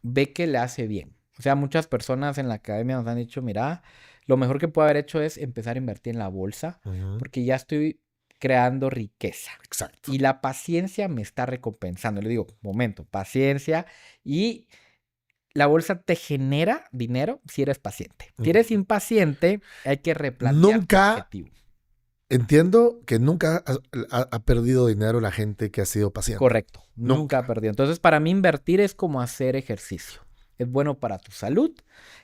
[SPEAKER 1] ve que le hace bien. O sea, muchas personas en la academia nos han dicho, mira, lo mejor que puedo haber hecho es empezar a invertir en la bolsa, porque ya estoy creando riqueza.
[SPEAKER 2] Exacto.
[SPEAKER 1] Y la paciencia me está recompensando. Le digo, momento, paciencia. Y la bolsa te genera dinero si eres paciente. Si eres impaciente, hay que replantear tu objetivo.
[SPEAKER 2] Entiendo que nunca ha perdido dinero la gente que ha sido paciente.
[SPEAKER 1] Correcto, nunca ha perdido. Entonces, para mí invertir es como hacer ejercicio. Es bueno para tu salud.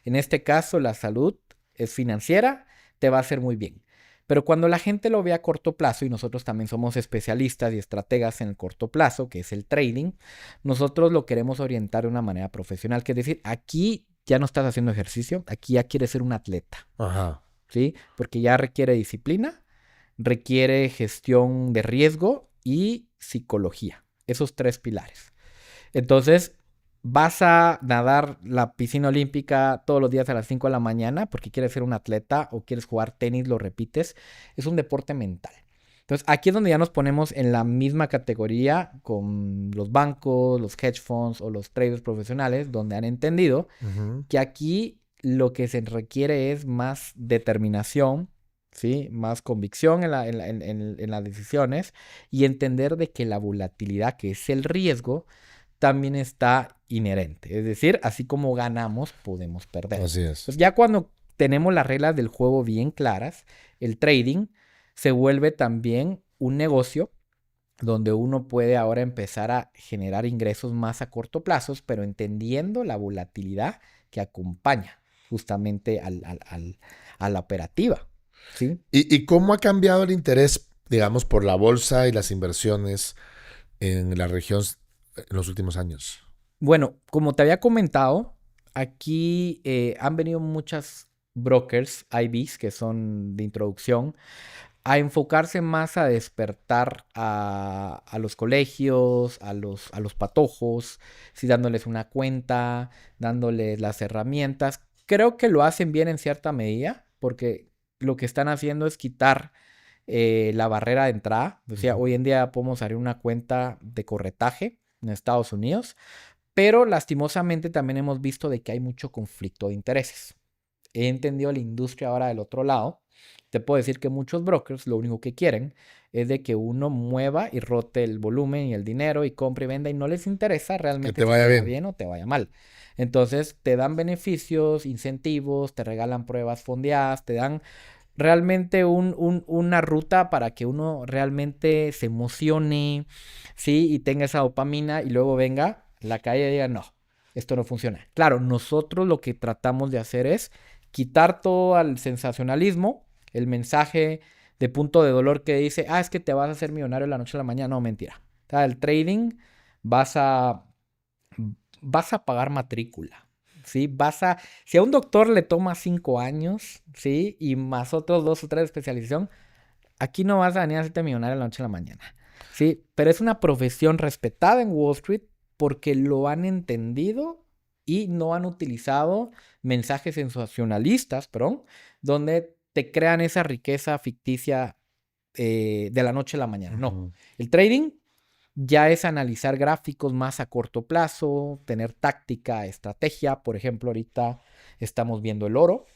[SPEAKER 1] En este caso, la salud es financiera, te va a hacer muy bien. Pero cuando la gente lo ve a corto plazo, y nosotros también somos especialistas y estrategas en el corto plazo, que es el trading, nosotros lo queremos orientar de una manera profesional, que es decir, aquí ya no estás haciendo ejercicio, aquí ya quieres ser un atleta,
[SPEAKER 2] Ajá.
[SPEAKER 1] ¿sí? Porque ya requiere disciplina, requiere gestión de riesgo y psicología. Esos tres pilares. Entonces, vas a nadar la piscina olímpica todos los días a las 5 de la mañana porque quieres ser un atleta o quieres jugar tenis, lo repites. Es un deporte mental. Entonces, aquí es donde ya nos ponemos en la misma categoría con los bancos, los hedge funds o los traders profesionales, donde han entendido que aquí lo que se requiere es más determinación, ¿sí? Más convicción en las decisiones y entender de que la volatilidad, que es el riesgo, también está inherente. Es decir, así como ganamos, podemos perder.
[SPEAKER 2] Así es.
[SPEAKER 1] Entonces, ya cuando tenemos las reglas del juego bien claras, el trading se vuelve también un negocio donde uno puede ahora empezar a generar ingresos más a corto plazo, pero entendiendo la volatilidad que acompaña justamente a la operativa. ¿Sí?
[SPEAKER 2] ¿Y cómo ha cambiado el interés, digamos, por la bolsa y las inversiones en la región en los últimos años?
[SPEAKER 1] Bueno, como te había comentado, aquí han venido muchas brokers, IBs, que son de introducción, a enfocarse más a despertar a los colegios, a los patojos, sí, dándoles una cuenta, dándoles las herramientas. Creo que lo hacen bien en cierta medida, porque lo que están haciendo es quitar la barrera de entrada. O sea, hoy en día podemos abrir una cuenta de corretaje en Estados Unidos, pero lastimosamente también hemos visto de que hay mucho conflicto de intereses. He entendido la industria ahora del otro lado. Te puedo decir que muchos brokers lo único que quieren es de que uno mueva y rote el volumen y el dinero y compre y venda y no les interesa realmente
[SPEAKER 2] te vaya
[SPEAKER 1] si te va
[SPEAKER 2] bien.
[SPEAKER 1] bien o te vaya mal. Entonces te dan beneficios, incentivos, te regalan pruebas fondeadas, te dan realmente una ruta para que uno realmente se emocione, ¿sí? Y tenga esa dopamina y luego venga la calle y diga, no, esto no funciona. Claro, nosotros lo que tratamos de hacer es quitar todo al sensacionalismo, el mensaje de punto de dolor que dice, es que te vas a hacer millonario la noche a la mañana. No, mentira. O sea, el trading vas a, vas a pagar matrícula. ¿Sí? Si a un doctor le toma 5 años, ¿sí? Y más otros 2 o 3 de especialización, aquí no vas a venir a hacerte millonario la noche a la mañana. ¿Sí? Pero es una profesión respetada en Wall Street porque lo han entendido y no han utilizado mensajes sensacionalistas, perdón, donde te crean esa riqueza ficticia de la noche a la mañana. No. El trading ya es analizar gráficos más a corto plazo, tener táctica, estrategia. Por ejemplo, ahorita estamos viendo el oro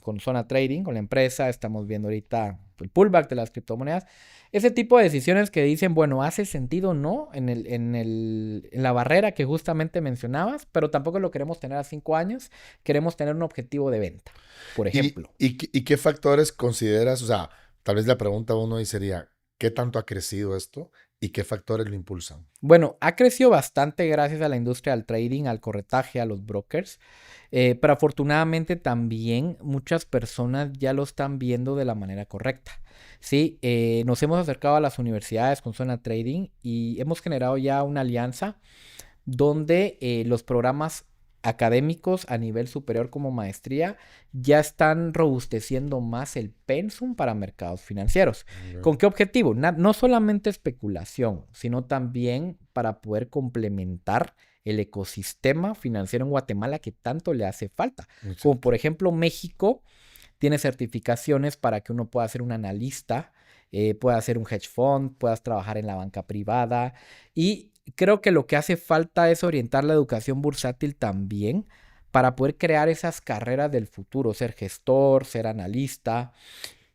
[SPEAKER 1] con Zona Trading, con la empresa. Estamos viendo ahorita el pullback de las criptomonedas. Ese tipo de decisiones que dicen, bueno, ¿hace sentido o no en la barrera que justamente mencionabas? Pero tampoco lo queremos tener a 5 años. Queremos tener un objetivo de venta, por ejemplo.
[SPEAKER 2] ¿Y qué factores consideras? O sea, tal vez la pregunta uno ahí sería, ¿qué tanto ha crecido esto? ¿Y qué factores lo impulsan?
[SPEAKER 1] Bueno, ha crecido bastante gracias a la industria del trading, al corretaje, a los brokers. Pero afortunadamente también muchas personas ya lo están viendo de la manera correcta. Sí, nos hemos acercado a las universidades con Zona Trading y hemos generado ya una alianza donde los programas académicos a nivel superior como maestría ya están robusteciendo más el pensum para mercados financieros.
[SPEAKER 2] Okay.
[SPEAKER 1] ¿Con qué objetivo? No solamente especulación, sino también para poder complementar el ecosistema financiero en Guatemala que tanto le hace falta.
[SPEAKER 2] Exacto.
[SPEAKER 1] Como por ejemplo México tiene certificaciones para que uno pueda ser un analista, pueda hacer un hedge fund, puedas trabajar en la banca privada y creo que lo que hace falta es orientar la educación bursátil también para poder crear esas carreras del futuro, ser gestor, ser analista,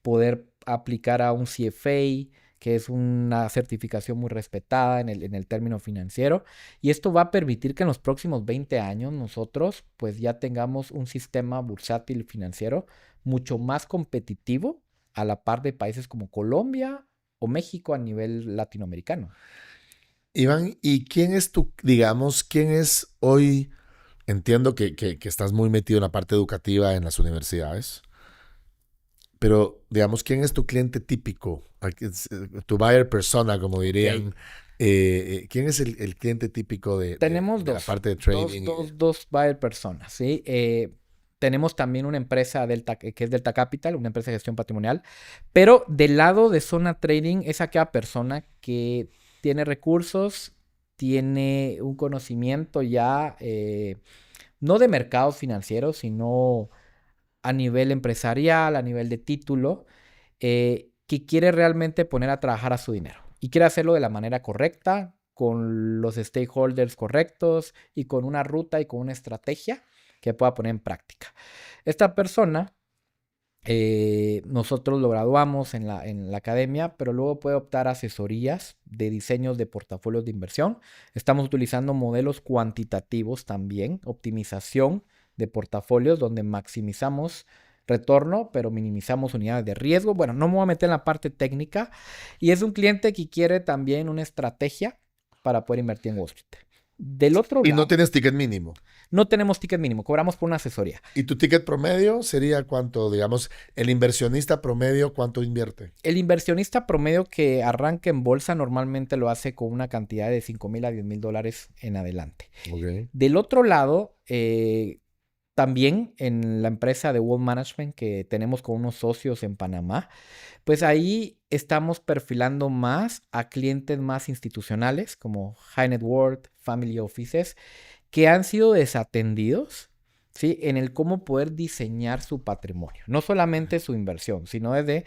[SPEAKER 1] poder aplicar a un CFA, que es una certificación muy respetada en el término financiero. Y esto va a permitir que en los próximos 20 años nosotros pues ya tengamos un sistema bursátil financiero mucho más competitivo a la par de países como Colombia o México a nivel latinoamericano.
[SPEAKER 2] Iván, ¿y quién es quién es hoy? Entiendo que estás muy metido en la parte educativa en las universidades, pero digamos, ¿quién es tu cliente típico? Tu buyer persona, como dirían. ¿Quién es el cliente típico
[SPEAKER 1] Tenemos
[SPEAKER 2] de la parte de trading?
[SPEAKER 1] dos buyer personas, ¿sí? Tenemos también una empresa que es Delta Capital, una empresa de gestión patrimonial, pero del lado de Zona Trading es aquella persona que tiene recursos, tiene un conocimiento ya, no de mercados financieros, sino a nivel empresarial, a nivel de título, que quiere realmente poner a trabajar a su dinero. Y quiere hacerlo de la manera correcta, con los stakeholders correctos y con una ruta y con una estrategia que pueda poner en práctica. Esta persona, nosotros lo graduamos en la academia, pero luego puede optar a asesorías de diseños de portafolios de inversión. Estamos utilizando modelos cuantitativos también, optimización de portafolios donde maximizamos retorno, pero minimizamos unidades de riesgo. Bueno, no me voy a meter en la parte técnica. Y es un cliente que quiere también una estrategia para poder invertir en Wall Street. Del otro
[SPEAKER 2] Y
[SPEAKER 1] lado,
[SPEAKER 2] no tienes ticket mínimo.
[SPEAKER 1] no tenemos ticket mínimo, cobramos por una asesoría.
[SPEAKER 2] ¿Y tu ticket promedio sería cuánto? Digamos, el inversionista promedio, ¿cuánto invierte?
[SPEAKER 1] El inversionista promedio que arranca en bolsa normalmente lo hace con una cantidad de $5,000 a $10,000 en adelante.
[SPEAKER 2] Okay.
[SPEAKER 1] Del otro lado, también en la empresa de Wealth Management que tenemos con unos socios en Panamá, pues ahí estamos perfilando más a clientes más institucionales como High Net Worth, Family Offices, que han sido desatendidos, ¿sí? En el cómo poder diseñar su patrimonio. No solamente su inversión, sino desde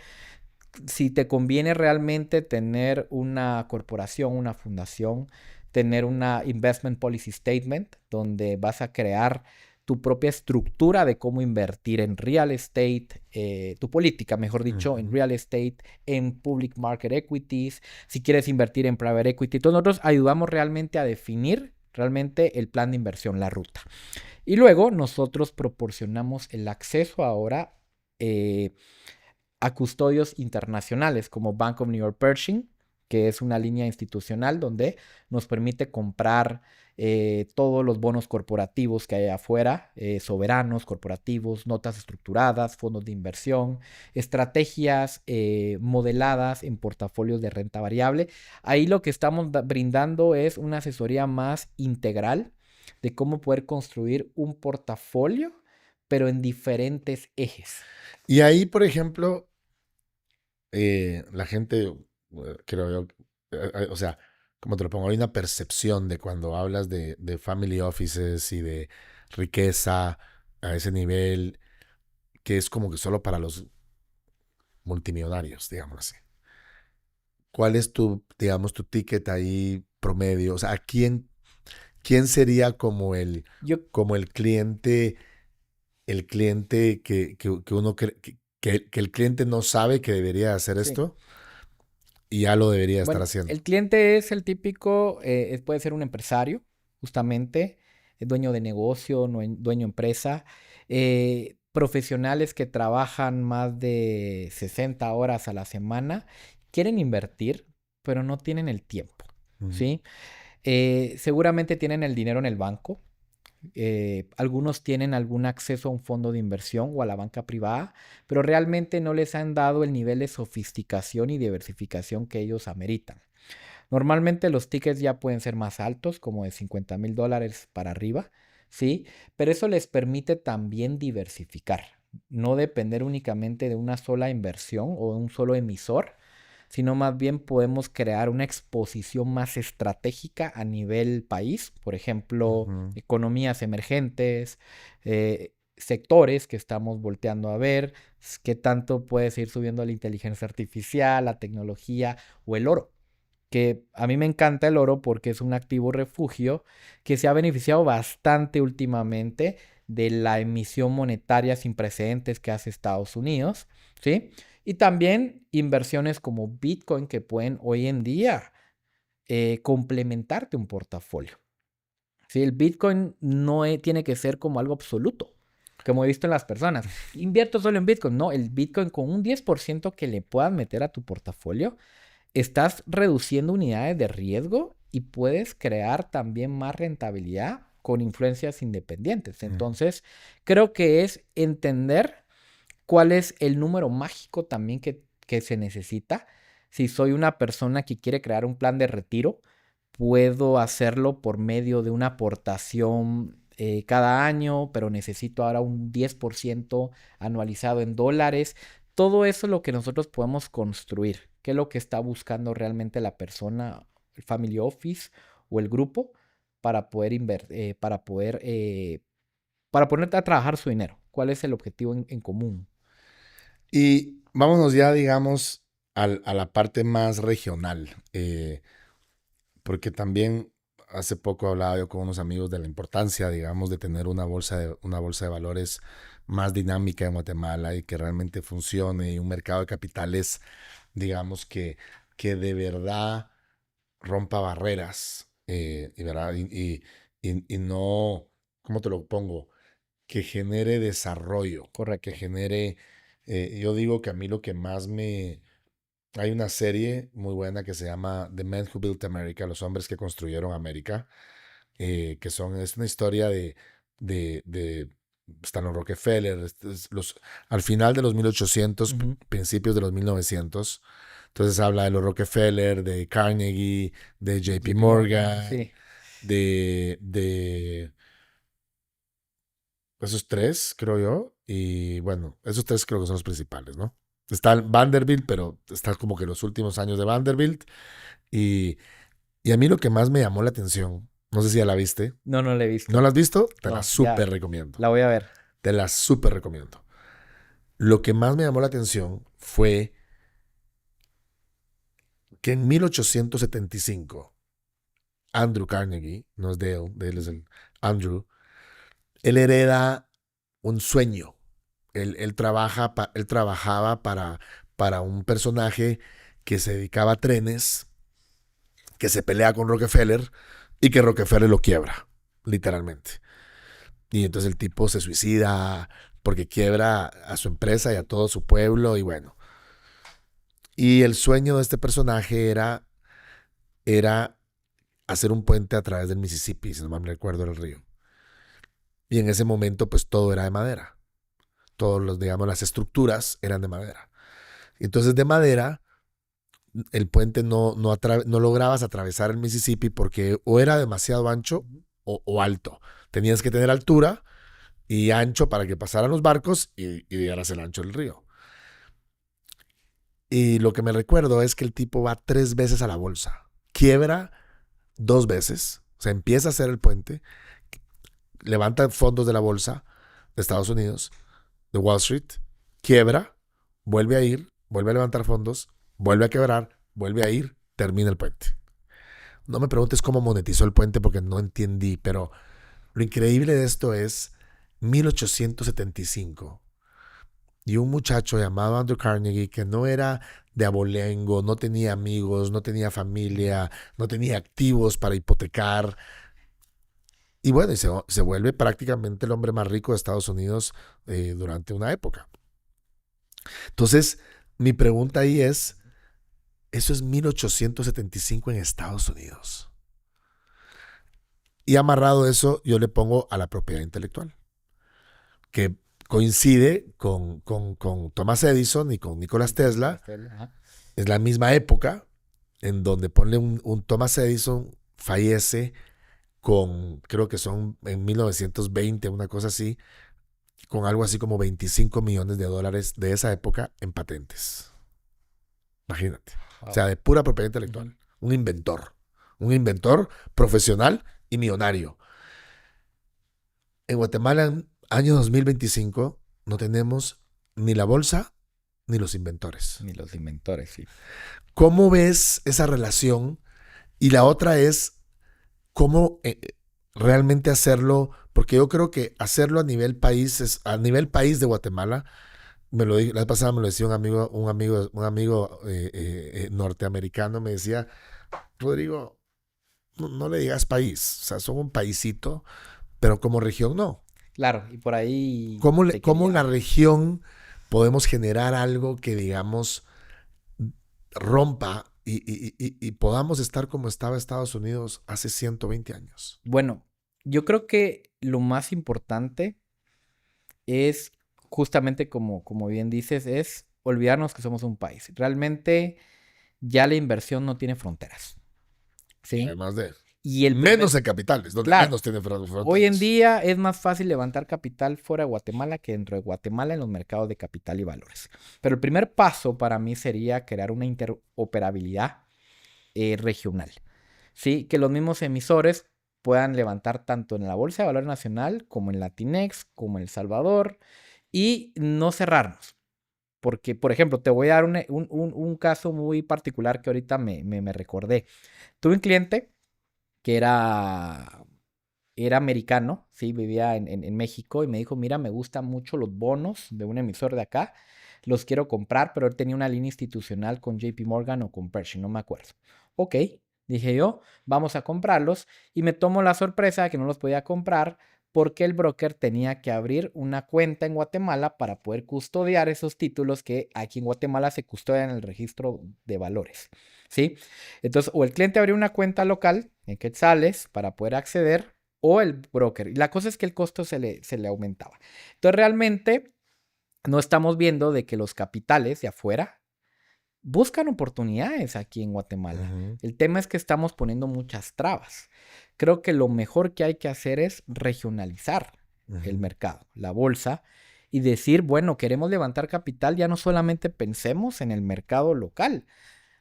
[SPEAKER 1] si te conviene realmente tener una corporación, una fundación, tener una Investment Policy Statement, donde vas a crear tu propia estructura de cómo invertir en real estate, tu política, mejor dicho, en real estate, en public market equities, si quieres invertir en private equity. Entonces nosotros ayudamos realmente a definir realmente el plan de inversión, la ruta. Y luego nosotros proporcionamos el acceso ahora a custodios internacionales como Bank of New York Pershing, que es una línea institucional donde nos permite comprar todos los bonos corporativos que hay afuera, soberanos, corporativos, notas estructuradas, fondos de inversión, estrategias modeladas en portafolios de renta variable. Ahí lo que estamos brindando es una asesoría más integral de cómo poder construir un portafolio, pero en diferentes ejes.
[SPEAKER 2] Y ahí, por ejemplo, la gente, creo yo, o sea, como te lo pongo, hay una percepción de cuando hablas de family offices y de riqueza a ese nivel, que es como que solo para los multimillonarios, digamos así. ¿Cuál es tu, digamos, tu ticket ahí promedio? O sea, ¿quién sería como
[SPEAKER 1] Yo,
[SPEAKER 2] como el cliente que uno que el cliente no sabe que debería hacer
[SPEAKER 1] sí.
[SPEAKER 2] esto y ya lo debería estar
[SPEAKER 1] Bueno,
[SPEAKER 2] haciendo?
[SPEAKER 1] el cliente es el típico, puede ser un empresario, justamente, es dueño de negocio, dueño de empresa, profesionales que trabajan más de 60 horas a la semana, quieren invertir, pero no tienen el tiempo,
[SPEAKER 2] Ujú.
[SPEAKER 1] ¿sí? Seguramente tienen el dinero en el banco. Algunos tienen algún acceso a un fondo de inversión o a la banca privada, pero realmente no les han dado el nivel de sofisticación y diversificación que ellos ameritan. Normalmente los tickets ya pueden ser más altos, como de $50,000 para arriba, ¿sí? Pero eso les permite también diversificar, no depender únicamente de una sola inversión o de un solo emisor, sino más bien podemos crear una exposición más estratégica a nivel país, por ejemplo,
[SPEAKER 2] Ujú.
[SPEAKER 1] economías emergentes, sectores que estamos volteando a ver, qué tanto puede seguir subiendo la inteligencia artificial, la tecnología o el oro. Que a mí me encanta el oro porque es un activo refugio que se ha beneficiado bastante últimamente de la emisión monetaria sin precedentes que hace Estados Unidos, ¿sí? Y también inversiones como Bitcoin que pueden hoy en día complementarte un portafolio. ¿Sí? El Bitcoin no tiene que ser como algo absoluto, como he visto en las personas. Invierto solo en Bitcoin. No, el Bitcoin con un 10% que le puedas meter a tu portafolio, estás reduciendo unidades de riesgo y puedes crear también más rentabilidad con influencias independientes. Entonces, creo que es entender cuál es el número mágico también que se necesita. Si soy una persona que quiere crear un plan de retiro, puedo hacerlo por medio de una aportación cada año, pero necesito ahora un 10% anualizado en dólares. Todo eso es lo que nosotros podemos construir. ¿Qué es lo que está buscando realmente la persona, el family office o el grupo para poder invertir, para ponerte a trabajar su dinero? ¿Cuál es el objetivo en común?
[SPEAKER 2] Y vámonos ya, digamos, a la parte más regional, porque también hace poco hablaba yo con unos amigos de la importancia, digamos, de tener una bolsa de valores más dinámica en Guatemala y que realmente funcione y un mercado de capitales, digamos, que de verdad rompa barreras ¿verdad? Y no, ¿cómo te lo pongo? Que genere desarrollo, que
[SPEAKER 1] Correcto.
[SPEAKER 2] genere, yo digo que a mí lo que más me... Hay una serie muy buena que se llama The Men Who Built America, los hombres que construyeron América, es una historia de están los Rockefeller, al final de los 1800,
[SPEAKER 1] Ujú.
[SPEAKER 2] principios de los 1900. Entonces habla de los Rockefeller, de Carnegie, de JP
[SPEAKER 1] JP Morgan,
[SPEAKER 2] Morgan,
[SPEAKER 1] sí.
[SPEAKER 2] de esos tres, creo yo. Y bueno, esos tres creo que son los principales, ¿no? Está Vanderbilt, pero está como que los últimos años de Vanderbilt. Y, y a mí lo que más me llamó la atención, no sé si ya la viste.
[SPEAKER 1] No, no la he
[SPEAKER 2] ¿No
[SPEAKER 1] visto.
[SPEAKER 2] la has visto? Te la
[SPEAKER 1] No,
[SPEAKER 2] súper
[SPEAKER 1] ya,
[SPEAKER 2] recomiendo.
[SPEAKER 1] la voy a ver.
[SPEAKER 2] Te la súper recomiendo. Lo que más me llamó la atención fue que en 1875, Andrew Carnegie, no es Dale, Dale es el Andrew, él hereda un sueño. Él trabajaba para un personaje que se dedicaba a trenes, que se pelea con Rockefeller y que Rockefeller lo quiebra, literalmente. Y entonces el tipo se suicida porque quiebra a su empresa y a todo su pueblo y bueno. Y el sueño de este personaje era hacer un puente a través del Mississippi, si no me recuerdo, el río. Y en ese momento pues todo era de madera. Todos los, digamos, las estructuras eran de madera. Y entonces de madera el puente no lograbas atravesar el Mississippi porque o era demasiado ancho o alto. Tenías que tener altura y ancho para que pasaran los barcos y dieras el ancho del río. Y lo que me recuerdo es que el tipo va 3 veces a la bolsa. Quiebra 2 veces. O sea, empieza a hacer el puente. Levanta fondos de la bolsa de Estados Unidos, de Wall Street. Quiebra, vuelve a ir, vuelve a levantar fondos, vuelve a quebrar, vuelve a ir, termina el puente. No me preguntes cómo monetizó el puente porque no entendí, pero lo increíble de esto es 1875 y un muchacho llamado Andrew Carnegie que no era de abolengo, no tenía amigos, no tenía familia, no tenía activos para hipotecar. Y bueno, y se vuelve prácticamente el hombre más rico de Estados Unidos durante una época. Entonces, mi pregunta ahí es, eso es 1875 en Estados Unidos. Y amarrado eso, yo le pongo a la propiedad intelectual, que coincide con Thomas Edison y con Nikola Tesla. Es la misma época en donde ponle un Thomas Edison fallece con, creo que son en 1920, una cosa así, con algo así como $25 millones de esa época en patentes. Imagínate. Wow. O sea, de pura propiedad intelectual. Un inventor profesional y millonario. En Guatemala, en año 2025, no tenemos ni la bolsa ni los inventores.
[SPEAKER 1] Ni los inventores, sí.
[SPEAKER 2] ¿Cómo ves esa relación? Y la otra es cómo realmente hacerlo, porque yo creo que hacerlo a nivel país de Guatemala, la vez pasada me lo decía un amigo norteamericano, me decía, Rodrigo, no le digas país, o sea, son un paisito, pero como región no.
[SPEAKER 1] Claro, y por ahí...
[SPEAKER 2] ¿Cómo en la región podemos generar algo que, digamos, rompa y podamos estar como estaba Estados Unidos hace 120 años?
[SPEAKER 1] Bueno, yo creo que lo más importante es, justamente como bien dices, es olvidarnos que somos un país. Realmente ya la inversión no tiene fronteras. ¿Sí?
[SPEAKER 2] Además de...
[SPEAKER 1] Y
[SPEAKER 2] menos en capitales, donde claro, menos tiene fronteras.
[SPEAKER 1] Hoy en día es más fácil levantar capital fuera de Guatemala que dentro de Guatemala en los mercados de capital y valores. Pero el primer paso para mí sería crear una interoperabilidad regional. ¿Sí? Que los mismos emisores puedan levantar tanto en la Bolsa de Valores Nacional como en Latinex, como en El Salvador, y no cerrarnos. Porque, por ejemplo, te voy a dar un caso muy particular que ahorita me recordé. Tuve un cliente que era americano, ¿sí? Vivía en México y me dijo, mira, me gustan mucho los bonos de un emisor de acá, los quiero comprar, pero él tenía una línea institucional con JP Morgan o con Pershing, no me acuerdo. Ok, dije yo, vamos a comprarlos y me tomo la sorpresa de que no los podía comprar porque el broker tenía que abrir una cuenta en Guatemala para poder custodiar esos títulos que aquí en Guatemala se custodian en el registro de valores, ¿sí? Entonces, o el cliente abrió una cuenta local en quetzales para poder acceder, o el broker. Y la cosa es que el costo se le aumentaba. Entonces, realmente no estamos viendo de que los capitales de afuera buscan oportunidades aquí en Guatemala. El tema es que estamos poniendo muchas trabas. Creo que lo mejor que hay que hacer es regionalizar el mercado, la bolsa, y decir, bueno, queremos levantar capital, ya no solamente pensemos en el mercado local.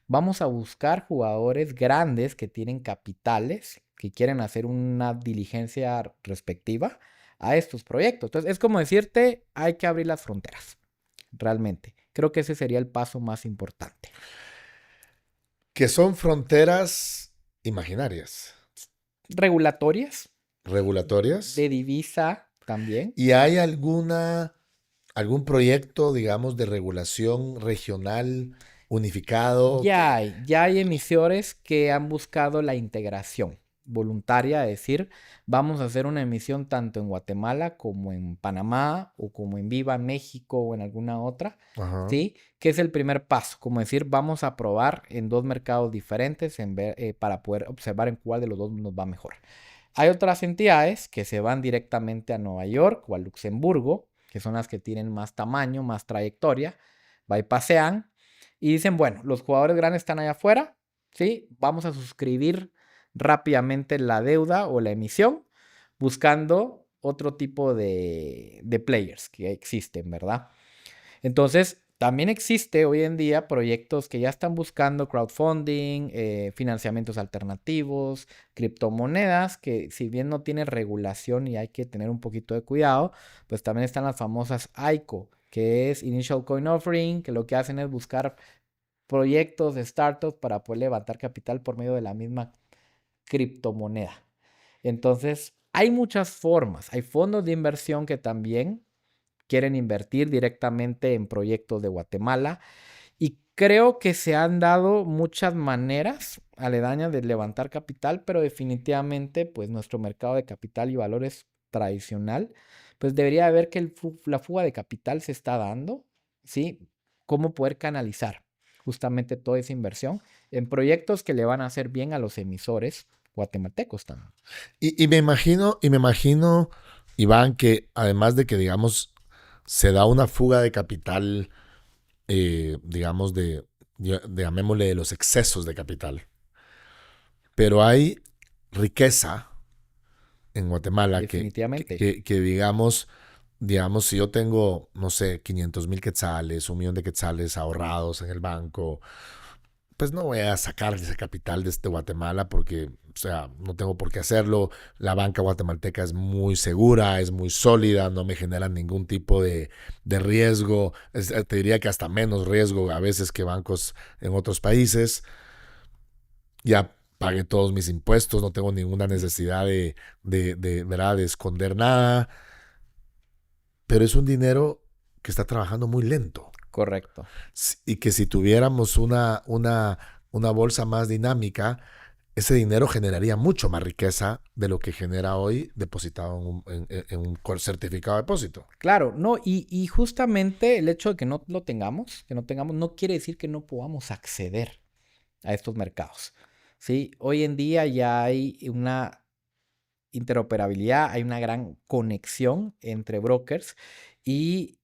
[SPEAKER 1] Vamos a buscar jugadores grandes que tienen capitales, que quieren hacer una diligencia respectiva a estos proyectos. Entonces, es como decirte, hay que abrir las fronteras, realmente. Creo que ese sería el paso más importante.
[SPEAKER 2] Que son fronteras imaginarias,
[SPEAKER 1] regulatorias,
[SPEAKER 2] regulatorias.
[SPEAKER 1] de divisa también.
[SPEAKER 2] ¿Y hay algún proyecto, digamos, de regulación regional unificado?
[SPEAKER 1] Ya hay emisores que han buscado la integración voluntaria, es decir, vamos a hacer una emisión tanto en Guatemala como en Panamá o como en Viva México o en alguna otra,
[SPEAKER 2] Ajá.
[SPEAKER 1] ¿sí? Que es el primer paso, como decir, vamos a probar en dos mercados diferentes para poder observar en cuál de los dos nos va mejor. Hay otras entidades que se van directamente a Nueva York o a Luxemburgo, que son las que tienen más tamaño, más trayectoria, bypasean y dicen, bueno, los jugadores grandes están allá afuera, ¿sí? Vamos a suscribir rápidamente la deuda o la emisión buscando otro tipo de players que existen, ¿verdad? Entonces, también existe hoy en día proyectos que ya están buscando crowdfunding, financiamientos alternativos, criptomonedas, que si bien no tiene regulación y hay que tener un poquito de cuidado, pues también están las famosas ICO, que es Initial Coin Offering, que lo que hacen es buscar proyectos de startups para poder levantar capital por medio de la misma criptomoneda. Entonces, hay muchas formas. Hay fondos de inversión que también quieren invertir directamente en proyectos de Guatemala y creo que se han dado muchas maneras aledañas de levantar capital, pero definitivamente pues nuestro mercado de capital y valores tradicional, pues debería ver que la fuga de capital se está dando, ¿sí? Cómo poder canalizar justamente toda esa inversión en proyectos que le van a hacer bien a los emisores guatemaltecos también.
[SPEAKER 2] Y me imagino, Iván, que además de que, digamos, se da una fuga de capital, digamos, llamémosle, de los excesos de capital, pero hay riqueza en Guatemala
[SPEAKER 1] Definitivamente.
[SPEAKER 2] que digamos, si yo tengo, no sé, 500,000 quetzales, 1,000,000 de quetzales ahorrados en el banco, pues no voy a sacar ese capital de Guatemala porque, o sea, no tengo por qué hacerlo. La banca guatemalteca es muy segura, es muy sólida, no me genera ningún tipo de riesgo. Te diría que hasta menos riesgo a veces que bancos en otros países. Ya pagué todos mis impuestos, no tengo ninguna necesidad ¿verdad? De esconder nada. Pero es un dinero que está trabajando muy lento.
[SPEAKER 1] Correcto.
[SPEAKER 2] Y que si tuviéramos una bolsa más dinámica, ese dinero generaría mucho más riqueza de lo que genera hoy depositado en un certificado de depósito.
[SPEAKER 1] Claro, no, y justamente el hecho de que no lo tengamos, no quiere decir que no podamos acceder a estos mercados. ¿Sí? Hoy en día ya hay una interoperabilidad, hay una gran conexión entre brokers y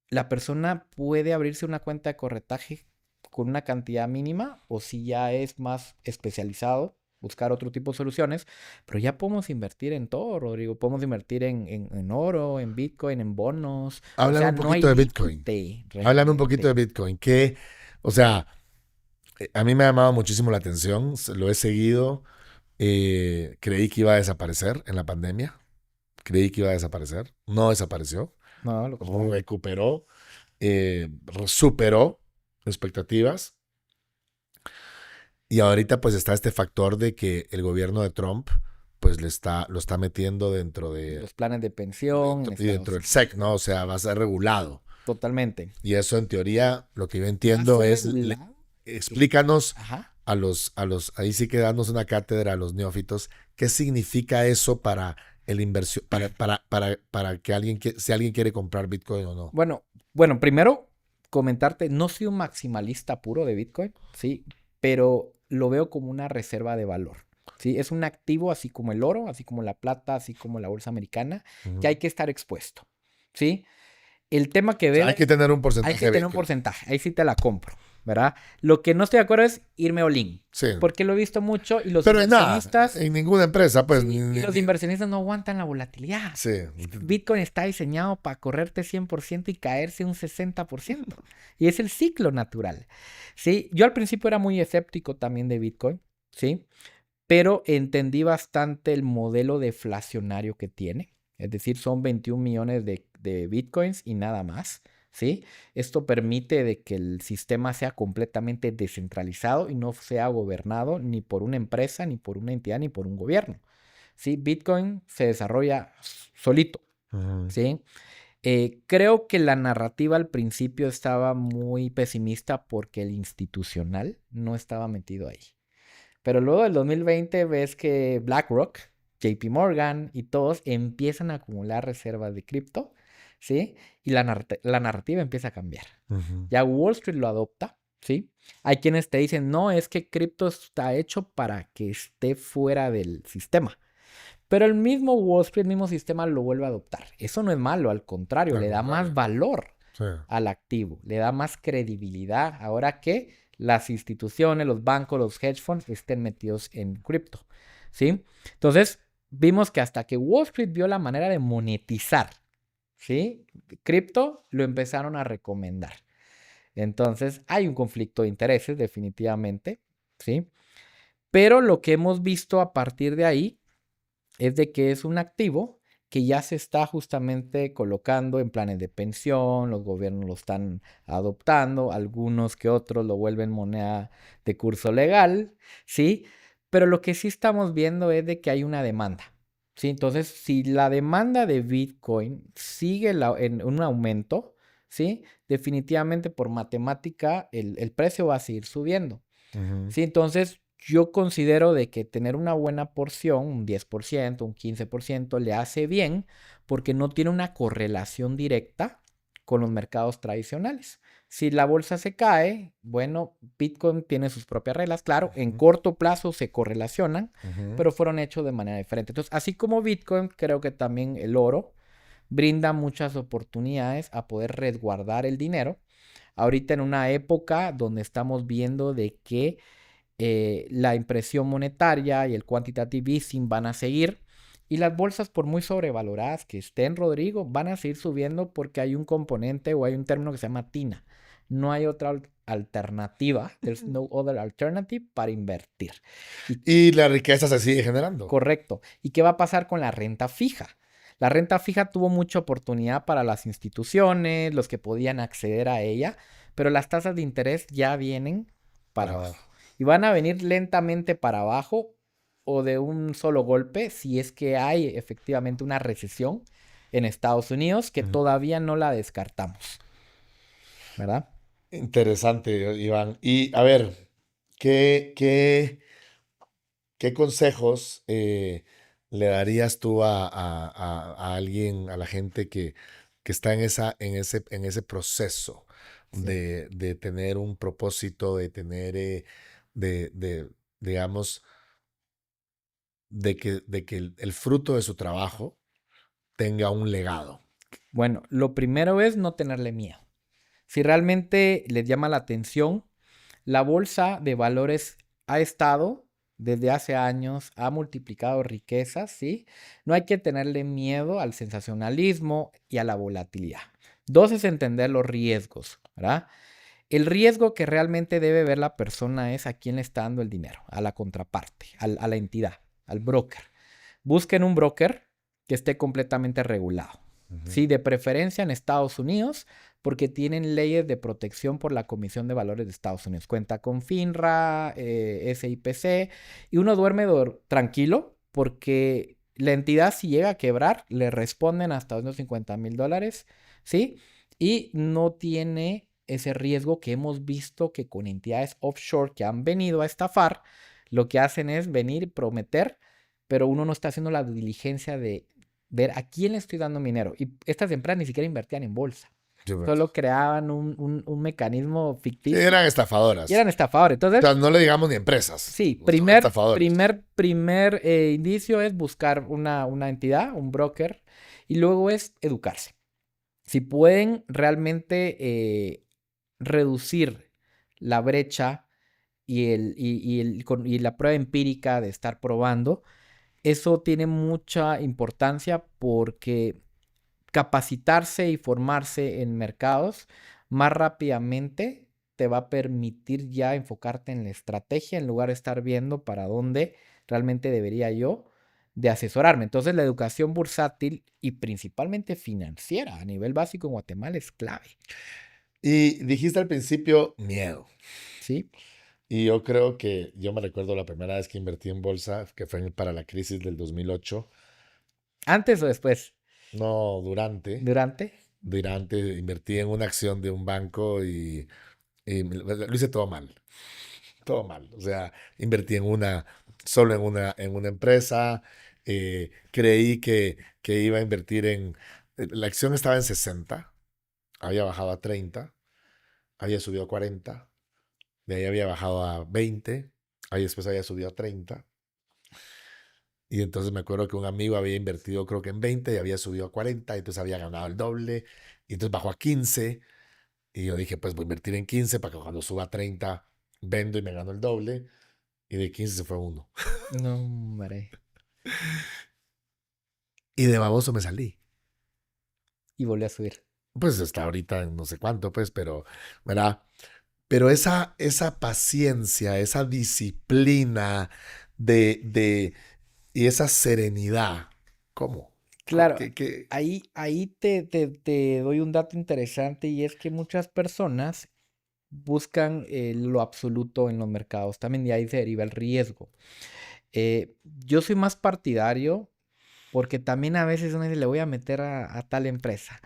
[SPEAKER 1] la persona puede abrirse una cuenta de corretaje con una cantidad mínima o si ya es más especializado, buscar otro tipo de soluciones, pero ya podemos invertir en todo, Rodrigo. Podemos invertir en oro, en Bitcoin, en bonos.
[SPEAKER 2] Háblame
[SPEAKER 1] O sea,
[SPEAKER 2] un
[SPEAKER 1] no hay
[SPEAKER 2] poquito de Bitcoin.
[SPEAKER 1] límite
[SPEAKER 2] Háblame un poquito de
[SPEAKER 1] realmente.
[SPEAKER 2] Bitcoin. O sea, a mí me ha llamado muchísimo la atención, lo he seguido. Creí que iba a desaparecer en la pandemia. Creí que iba a desaparecer. No desapareció.
[SPEAKER 1] No, lo contrario.
[SPEAKER 2] Recuperó. Superó expectativas. Y ahorita pues está este factor de que el gobierno de Trump pues lo está metiendo dentro
[SPEAKER 1] Los planes de pensión en
[SPEAKER 2] y dentro
[SPEAKER 1] Estados
[SPEAKER 2] del
[SPEAKER 1] Unidos.
[SPEAKER 2] SEC, ¿no? O sea, va a ser regulado.
[SPEAKER 1] Totalmente.
[SPEAKER 2] Y eso en teoría, lo que yo
[SPEAKER 1] ¿Va a
[SPEAKER 2] entiendo
[SPEAKER 1] ser
[SPEAKER 2] es,
[SPEAKER 1] regulado?
[SPEAKER 2] explícanos
[SPEAKER 1] Ajá.
[SPEAKER 2] ahí sí que danos una cátedra a los neófitos, ¿qué significa eso para el inversión, para que si alguien quiere comprar Bitcoin o no?
[SPEAKER 1] Bueno, primero comentarte, no soy un maximalista puro de Bitcoin, ¿sí? Pero lo veo como una reserva de valor, ¿sí? Es un activo así como el oro, así como la plata, así como la bolsa americana, que hay que estar expuesto, ¿sí? El tema que
[SPEAKER 2] O sea, hay
[SPEAKER 1] veo,
[SPEAKER 2] que tener un
[SPEAKER 1] hay
[SPEAKER 2] porcentaje
[SPEAKER 1] que
[SPEAKER 2] de
[SPEAKER 1] tener un
[SPEAKER 2] Bitcoin.
[SPEAKER 1] porcentaje, ahí sí te la compro, ¿verdad? Lo que no estoy de acuerdo es irme all-in,
[SPEAKER 2] Sí.
[SPEAKER 1] porque lo he visto mucho y los
[SPEAKER 2] Pero en nada,
[SPEAKER 1] inversionistas,
[SPEAKER 2] en ninguna empresa, pues.
[SPEAKER 1] sí, y los inversionistas no aguantan la volatilidad.
[SPEAKER 2] Sí.
[SPEAKER 1] Bitcoin está diseñado para correrte 100% y caerse un 60%. Y es el ciclo natural. ¿Sí? Yo al principio era muy escéptico también de Bitcoin, ¿sí? Pero entendí bastante el modelo deflacionario que tiene. Es decir, son 21 millones de Bitcoins y nada más, ¿sí? Esto permite de que el sistema sea completamente descentralizado y no sea gobernado ni por una empresa, ni por una entidad, ni por un gobierno, ¿sí? Bitcoin se desarrolla solito, ¿sí? Creo que la narrativa al principio estaba muy pesimista porque el institucional no estaba metido ahí. Pero luego del 2020 ves que BlackRock, JP Morgan y todos empiezan a acumular reservas de cripto, ¿sí? Y la narrativa empieza a cambiar. Ya Wall Street lo adopta, ¿sí? Hay quienes te dicen, no, es que cripto está hecho para que esté fuera del sistema. Pero el mismo Wall Street, el mismo sistema lo vuelve a adoptar. Eso no es malo, al contrario, le da más valor al activo, le da más credibilidad. Ahora que las instituciones, los bancos, los hedge funds estén metidos en cripto, ¿sí? Entonces, vimos que hasta que Wall Street vio la manera de monetizar, ¿sí? Cripto, lo empezaron a recomendar. Entonces, hay un conflicto de intereses, definitivamente, ¿sí? Pero lo que hemos visto a partir de ahí es de que es un activo que ya se está justamente colocando en planes de pensión, los gobiernos lo están adoptando, algunos que otros lo vuelven moneda de curso legal, ¿sí? Pero lo que sí estamos viendo es de que hay una demanda, ¿sí? Entonces, si la demanda de Bitcoin sigue en un aumento, ¿sí? Definitivamente por matemática el precio va a seguir subiendo, ¿sí? Entonces, yo considero de que tener una buena porción, un 10%, un 15%, le hace bien porque no tiene una correlación directa con los mercados tradicionales. Si la bolsa se cae, bueno, Bitcoin tiene sus propias reglas, claro, en corto plazo se correlacionan, pero fueron hechos de manera diferente. Entonces, así como Bitcoin, creo que también el oro brinda muchas oportunidades a poder resguardar el dinero. Ahorita en una época donde estamos viendo de que la impresión monetaria y el quantitative easing van a seguir. Y las bolsas, por muy sobrevaloradas que estén, Rodrigo, van a seguir subiendo porque hay un componente o hay un término que se llama TINA. No hay otra alternativa. There's no other alternative para invertir.
[SPEAKER 2] Y la riqueza se sigue generando.
[SPEAKER 1] Correcto. ¿Y qué va a pasar con la renta fija? La renta fija tuvo mucha oportunidad para las instituciones, los que podían acceder a ella, pero las tasas de interés ya vienen para abajo. Y van a venir lentamente para abajo o de un solo golpe si es que hay efectivamente una recesión en Estados Unidos que todavía no la descartamos. ¿Verdad?
[SPEAKER 2] Interesante, Iván. Y a ver, ¿qué consejos le darías tú a alguien, a la gente que está en ese proceso de tener un propósito, de tener, digamos, de que el fruto de su trabajo tenga un legado?
[SPEAKER 1] Bueno, lo primero es no tenerle miedo. Si realmente les llama la atención, la bolsa de valores ha estado desde hace años, ha multiplicado riquezas, ¿sí? No hay que tenerle miedo al sensacionalismo y a la volatilidad. Dos es entender los riesgos, ¿verdad? El riesgo que realmente debe ver la persona es a quién le está dando el dinero, a la contraparte, a la entidad, al broker. Busquen un broker que esté completamente regulado. Sí, de preferencia en Estados Unidos, porque tienen leyes de protección por la Comisión de Valores de Estados Unidos. Cuenta con FINRA, SIPC, y uno duerme tranquilo porque la entidad, si llega a quebrar, le responden hasta $250,000, ¿sí? Y no tiene ese riesgo que hemos visto que con entidades offshore que han venido a estafar, lo que hacen es venir y prometer, pero uno no está haciendo la diligencia de ver a quién le estoy dando mi dinero. Y estas empresas ni siquiera invertían en bolsa. Solo creaban un mecanismo ficticio.
[SPEAKER 2] Sí, eran estafadoras.
[SPEAKER 1] Y eran estafadores. Entonces,
[SPEAKER 2] o sea, no le digamos ni empresas.
[SPEAKER 1] Sí, primer indicio es buscar una entidad, un broker, y luego es educarse. Si pueden realmente reducir la brecha y la prueba empírica de estar probando, eso tiene mucha importancia porque capacitarse y formarse en mercados más rápidamente te va a permitir ya enfocarte en la estrategia en lugar de estar viendo para dónde realmente debería yo de asesorarme. Entonces, la educación bursátil y principalmente financiera a nivel básico en Guatemala es clave,
[SPEAKER 2] Y dijiste al principio miedo.
[SPEAKER 1] ¿sí?
[SPEAKER 2] Y yo creo que yo me recuerdo la primera vez que invertí en bolsa, que fue para la crisis del 2008.
[SPEAKER 1] ¿Antes o después?
[SPEAKER 2] No, durante.
[SPEAKER 1] ¿Durante?
[SPEAKER 2] Durante invertí en una acción de un banco y lo hice todo mal. Todo mal. O sea, invertí solo en una empresa. Creí que iba a invertir la acción estaba en 60, había bajado a 30, había subido a 40, de ahí había bajado a 20, ahí después había subido a 30. Y entonces me acuerdo que un amigo había invertido creo que en 20 y había subido a 40, y entonces había ganado el doble, y entonces bajó a 15, y yo dije, pues voy a invertir en 15 para que cuando suba a 30 vendo y me gano el doble, y de 15 se fue a 1.
[SPEAKER 1] No, hombre.
[SPEAKER 2] Y de baboso me salí.
[SPEAKER 1] Y volvió a subir.
[SPEAKER 2] Pues hasta ahorita en no sé cuánto, pues, pero, ¿verdad? Pero esa paciencia, esa disciplina y esa serenidad, ¿cómo?
[SPEAKER 1] Claro,
[SPEAKER 2] ¿Qué?
[SPEAKER 1] ahí te doy un dato interesante y es que muchas personas buscan lo absoluto en los mercados. También de ahí se deriva el riesgo. Yo soy más partidario porque también a veces uno dice, le voy a meter a tal empresa,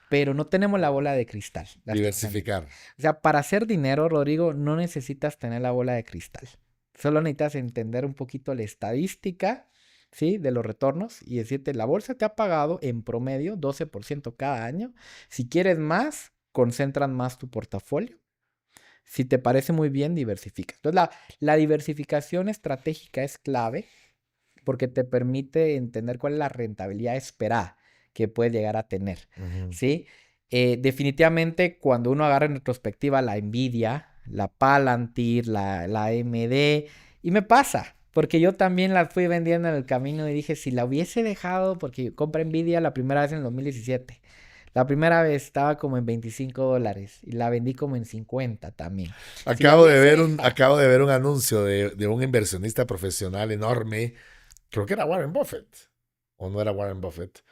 [SPEAKER 1] pero no tenemos la bola de cristal, lastimosamente.
[SPEAKER 2] Diversificar.
[SPEAKER 1] O sea, para hacer dinero, Rodrigo, no necesitas tener la bola de cristal. Solo necesitas entender un poquito la estadística, ¿sí? De los retornos y decirte, la bolsa te ha pagado en promedio 12% cada año. Si quieres más, concentran más tu portafolio. Si te parece muy bien, diversifica. Entonces, la diversificación estratégica es clave porque te permite entender cuál es la rentabilidad esperada que puedes llegar a tener,
[SPEAKER 2] Ujú.
[SPEAKER 1] ¿sí? Definitivamente, cuando uno agarra en retrospectiva la Nvidia, la Palantir, la AMD, y me pasa, porque yo también las fui vendiendo en el camino y dije, si la hubiese dejado, porque compré Nvidia la primera vez en el 2017. La primera vez estaba como en $25 y la vendí como en 50 también. Si la
[SPEAKER 2] Acabo de
[SPEAKER 1] hubiese
[SPEAKER 2] ver
[SPEAKER 1] dejado,
[SPEAKER 2] acabo de ver un anuncio de un inversionista profesional enorme, creo que era Warren Buffett, o no era Warren Buffett,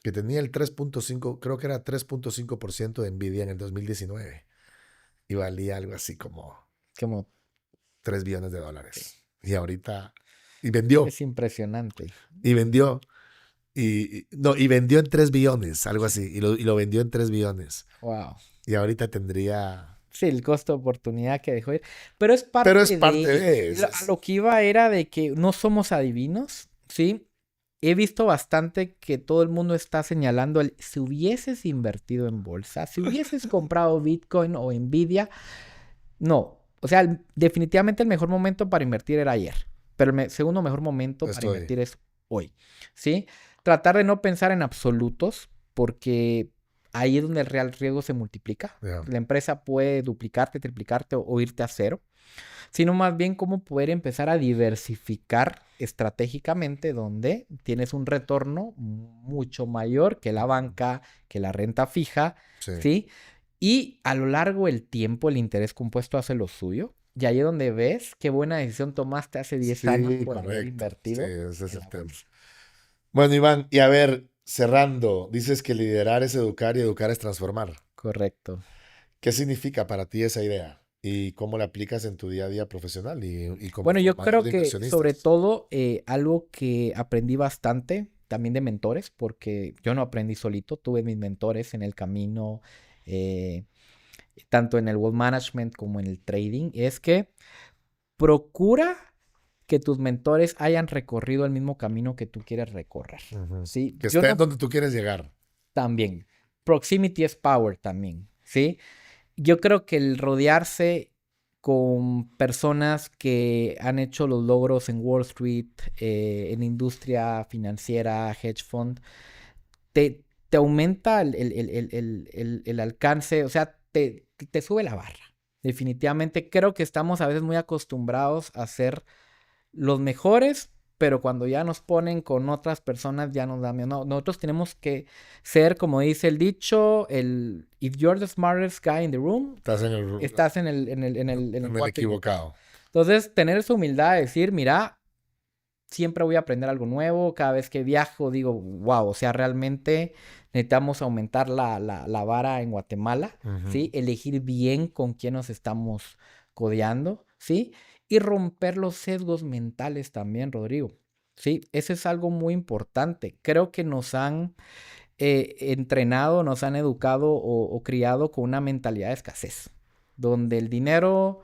[SPEAKER 2] que tenía el 3.5, creo que era 3.5% de Nvidia en el 2019 y valía algo así como
[SPEAKER 1] como,
[SPEAKER 2] $3 billones.
[SPEAKER 1] sí,
[SPEAKER 2] Y ahorita, y vendió,
[SPEAKER 1] es impresionante.
[SPEAKER 2] y vendió, no, y vendió en 3 billones, algo así, y lo vendió en 3 billones.
[SPEAKER 1] Wow.
[SPEAKER 2] Y ahorita tendría...
[SPEAKER 1] Sí, el costo de oportunidad que dejó ir. Pero es
[SPEAKER 2] Pero es
[SPEAKER 1] parte
[SPEAKER 2] parte
[SPEAKER 1] de...
[SPEAKER 2] de eso.
[SPEAKER 1] A lo que iba era de que no somos adivinos, ¿sí? He visto bastante que todo el mundo está señalando si hubieses invertido en bolsa, si hubieses comprado Bitcoin o Nvidia, no. O sea, definitivamente el mejor momento para invertir era ayer, pero el segundo mejor momento para
[SPEAKER 2] Estoy.
[SPEAKER 1] invertir es hoy, ¿sí? Tratar de no pensar en absolutos porque ahí es donde el real riesgo se multiplica.
[SPEAKER 2] Yeah.
[SPEAKER 1] La empresa puede duplicarte, triplicarte o irte a cero, sino más bien cómo poder empezar a diversificar estratégicamente donde tienes un retorno mucho mayor que la banca, que la renta fija,
[SPEAKER 2] Sí.
[SPEAKER 1] ¿sí? Y a lo largo del tiempo el interés compuesto hace lo suyo. Y ahí es donde ves qué buena decisión tomaste hace 10 años
[SPEAKER 2] Sí,
[SPEAKER 1] por haber
[SPEAKER 2] correcto.
[SPEAKER 1] invertido
[SPEAKER 2] Sí, ese es
[SPEAKER 1] en
[SPEAKER 2] el
[SPEAKER 1] la
[SPEAKER 2] tema.
[SPEAKER 1] bolsa.
[SPEAKER 2] Bueno, Iván, y a ver, cerrando, dices que liderar es educar y educar es transformar.
[SPEAKER 1] Correcto.
[SPEAKER 2] ¿Qué significa para ti esa idea? ¿Y cómo la aplicas en tu día a día profesional y como
[SPEAKER 1] Bueno, yo
[SPEAKER 2] formador
[SPEAKER 1] creo
[SPEAKER 2] de
[SPEAKER 1] que sobre
[SPEAKER 2] inversionistas?
[SPEAKER 1] todo algo que aprendí bastante también de mentores, porque yo no aprendí solito, tuve mis mentores en el camino, eh, tanto en el wealth management como en el trading, es que procura que tus mentores hayan recorrido el mismo camino que tú quieres recorrer,
[SPEAKER 2] Ujú.
[SPEAKER 1] ¿sí?
[SPEAKER 2] Que
[SPEAKER 1] Yo
[SPEAKER 2] estén
[SPEAKER 1] no
[SPEAKER 2] donde tú quieres llegar.
[SPEAKER 1] también. Proximity is power también, ¿sí? Yo creo que el rodearse con personas que han hecho los logros en Wall Street, en industria financiera, hedge fund, te aumenta el alcance, o sea, te sube la barra. Definitivamente creo que estamos a veces muy acostumbrados a ser los mejores, pero cuando ya nos ponen con otras personas ya nos da miedo. No, nosotros tenemos que ser, como dice el dicho, if you're the smartest guy in the room,
[SPEAKER 2] Estás en el
[SPEAKER 1] estás en el cuarto
[SPEAKER 2] equivocado.
[SPEAKER 1] Entonces, tener esa humildad de decir, mira, siempre voy a aprender algo nuevo. Cada vez que viajo digo, wow, o sea, realmente necesitamos aumentar la vara en Guatemala, ¿sí? Elegir bien con quién nos estamos codeando, ¿sí? Y romper los sesgos mentales también, Rodrigo, ¿sí? Eso es algo muy importante. Creo que nos han entrenado, nos han educado o criado con una mentalidad de escasez, donde el dinero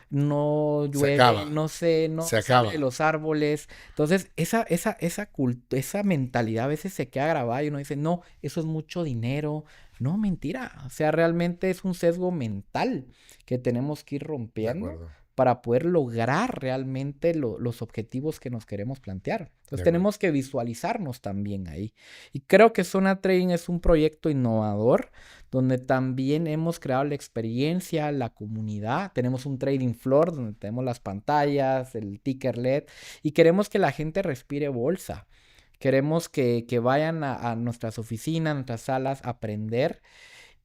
[SPEAKER 1] no
[SPEAKER 2] Se
[SPEAKER 1] llueve,
[SPEAKER 2] acaba.
[SPEAKER 1] no
[SPEAKER 2] Se
[SPEAKER 1] sale de
[SPEAKER 2] acaba.
[SPEAKER 1] los árboles. Entonces, esa mentalidad a veces se queda grabada y uno dice, no, eso es mucho dinero. No, mentira. O sea, realmente es un sesgo mental que tenemos que ir
[SPEAKER 2] De
[SPEAKER 1] rompiendo
[SPEAKER 2] acuerdo.
[SPEAKER 1] para poder lograr realmente los objetivos que nos queremos plantear.
[SPEAKER 2] De
[SPEAKER 1] Entonces,
[SPEAKER 2] acuerdo.
[SPEAKER 1] tenemos que visualizarnos también ahí. Y creo que Zona Trading es un proyecto innovador donde también hemos creado la experiencia, la comunidad. Tenemos un trading floor donde tenemos las pantallas, el ticker LED y queremos que la gente respire bolsa. Queremos que vayan a nuestras oficinas, nuestras salas a aprender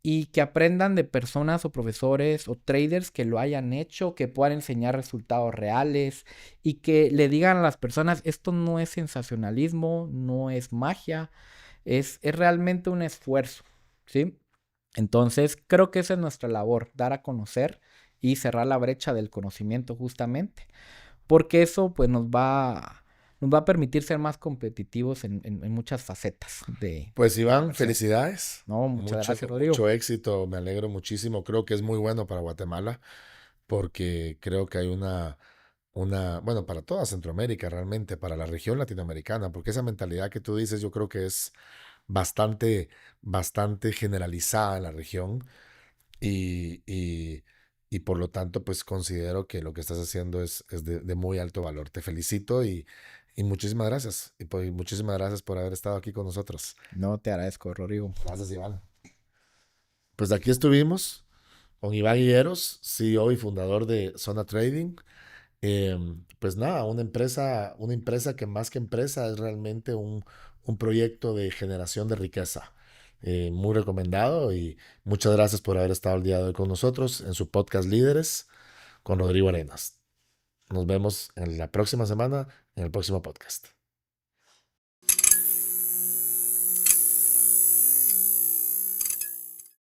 [SPEAKER 1] y que aprendan de personas o profesores o traders que lo hayan hecho, que puedan enseñar resultados reales y que le digan a las personas, esto no es sensacionalismo, no es magia, es realmente un esfuerzo, ¿sí? Entonces, creo que esa es nuestra labor, dar a conocer y cerrar la brecha del conocimiento justamente, porque eso pues nos va a permitir ser más competitivos en muchas facetas de
[SPEAKER 2] Pues Iván,
[SPEAKER 1] inversión.
[SPEAKER 2] felicidades.
[SPEAKER 1] No, muchas gracias, Rodrigo.
[SPEAKER 2] Mucho éxito, me alegro muchísimo. Creo que es muy bueno para Guatemala porque creo que hay bueno, para toda Centroamérica realmente, para la región latinoamericana, porque esa mentalidad que tú dices yo creo que es bastante, bastante generalizada en la región y por lo tanto pues considero que lo que estás haciendo es de muy alto valor. Te felicito y muchísimas gracias. Y pues, muchísimas gracias por haber estado aquí con nosotros.
[SPEAKER 1] No, te agradezco, Rodrigo.
[SPEAKER 2] Gracias, Iván. Pues aquí estuvimos con Iván Higueros, CEO y fundador de Zona Trading. Pues nada, una empresa que más que empresa es realmente un proyecto de generación de riqueza. Muy recomendado y muchas gracias por haber estado el día de hoy con nosotros en su podcast Líderes con Rodrigo Arenas. Nos vemos en la próxima semana en el próximo podcast.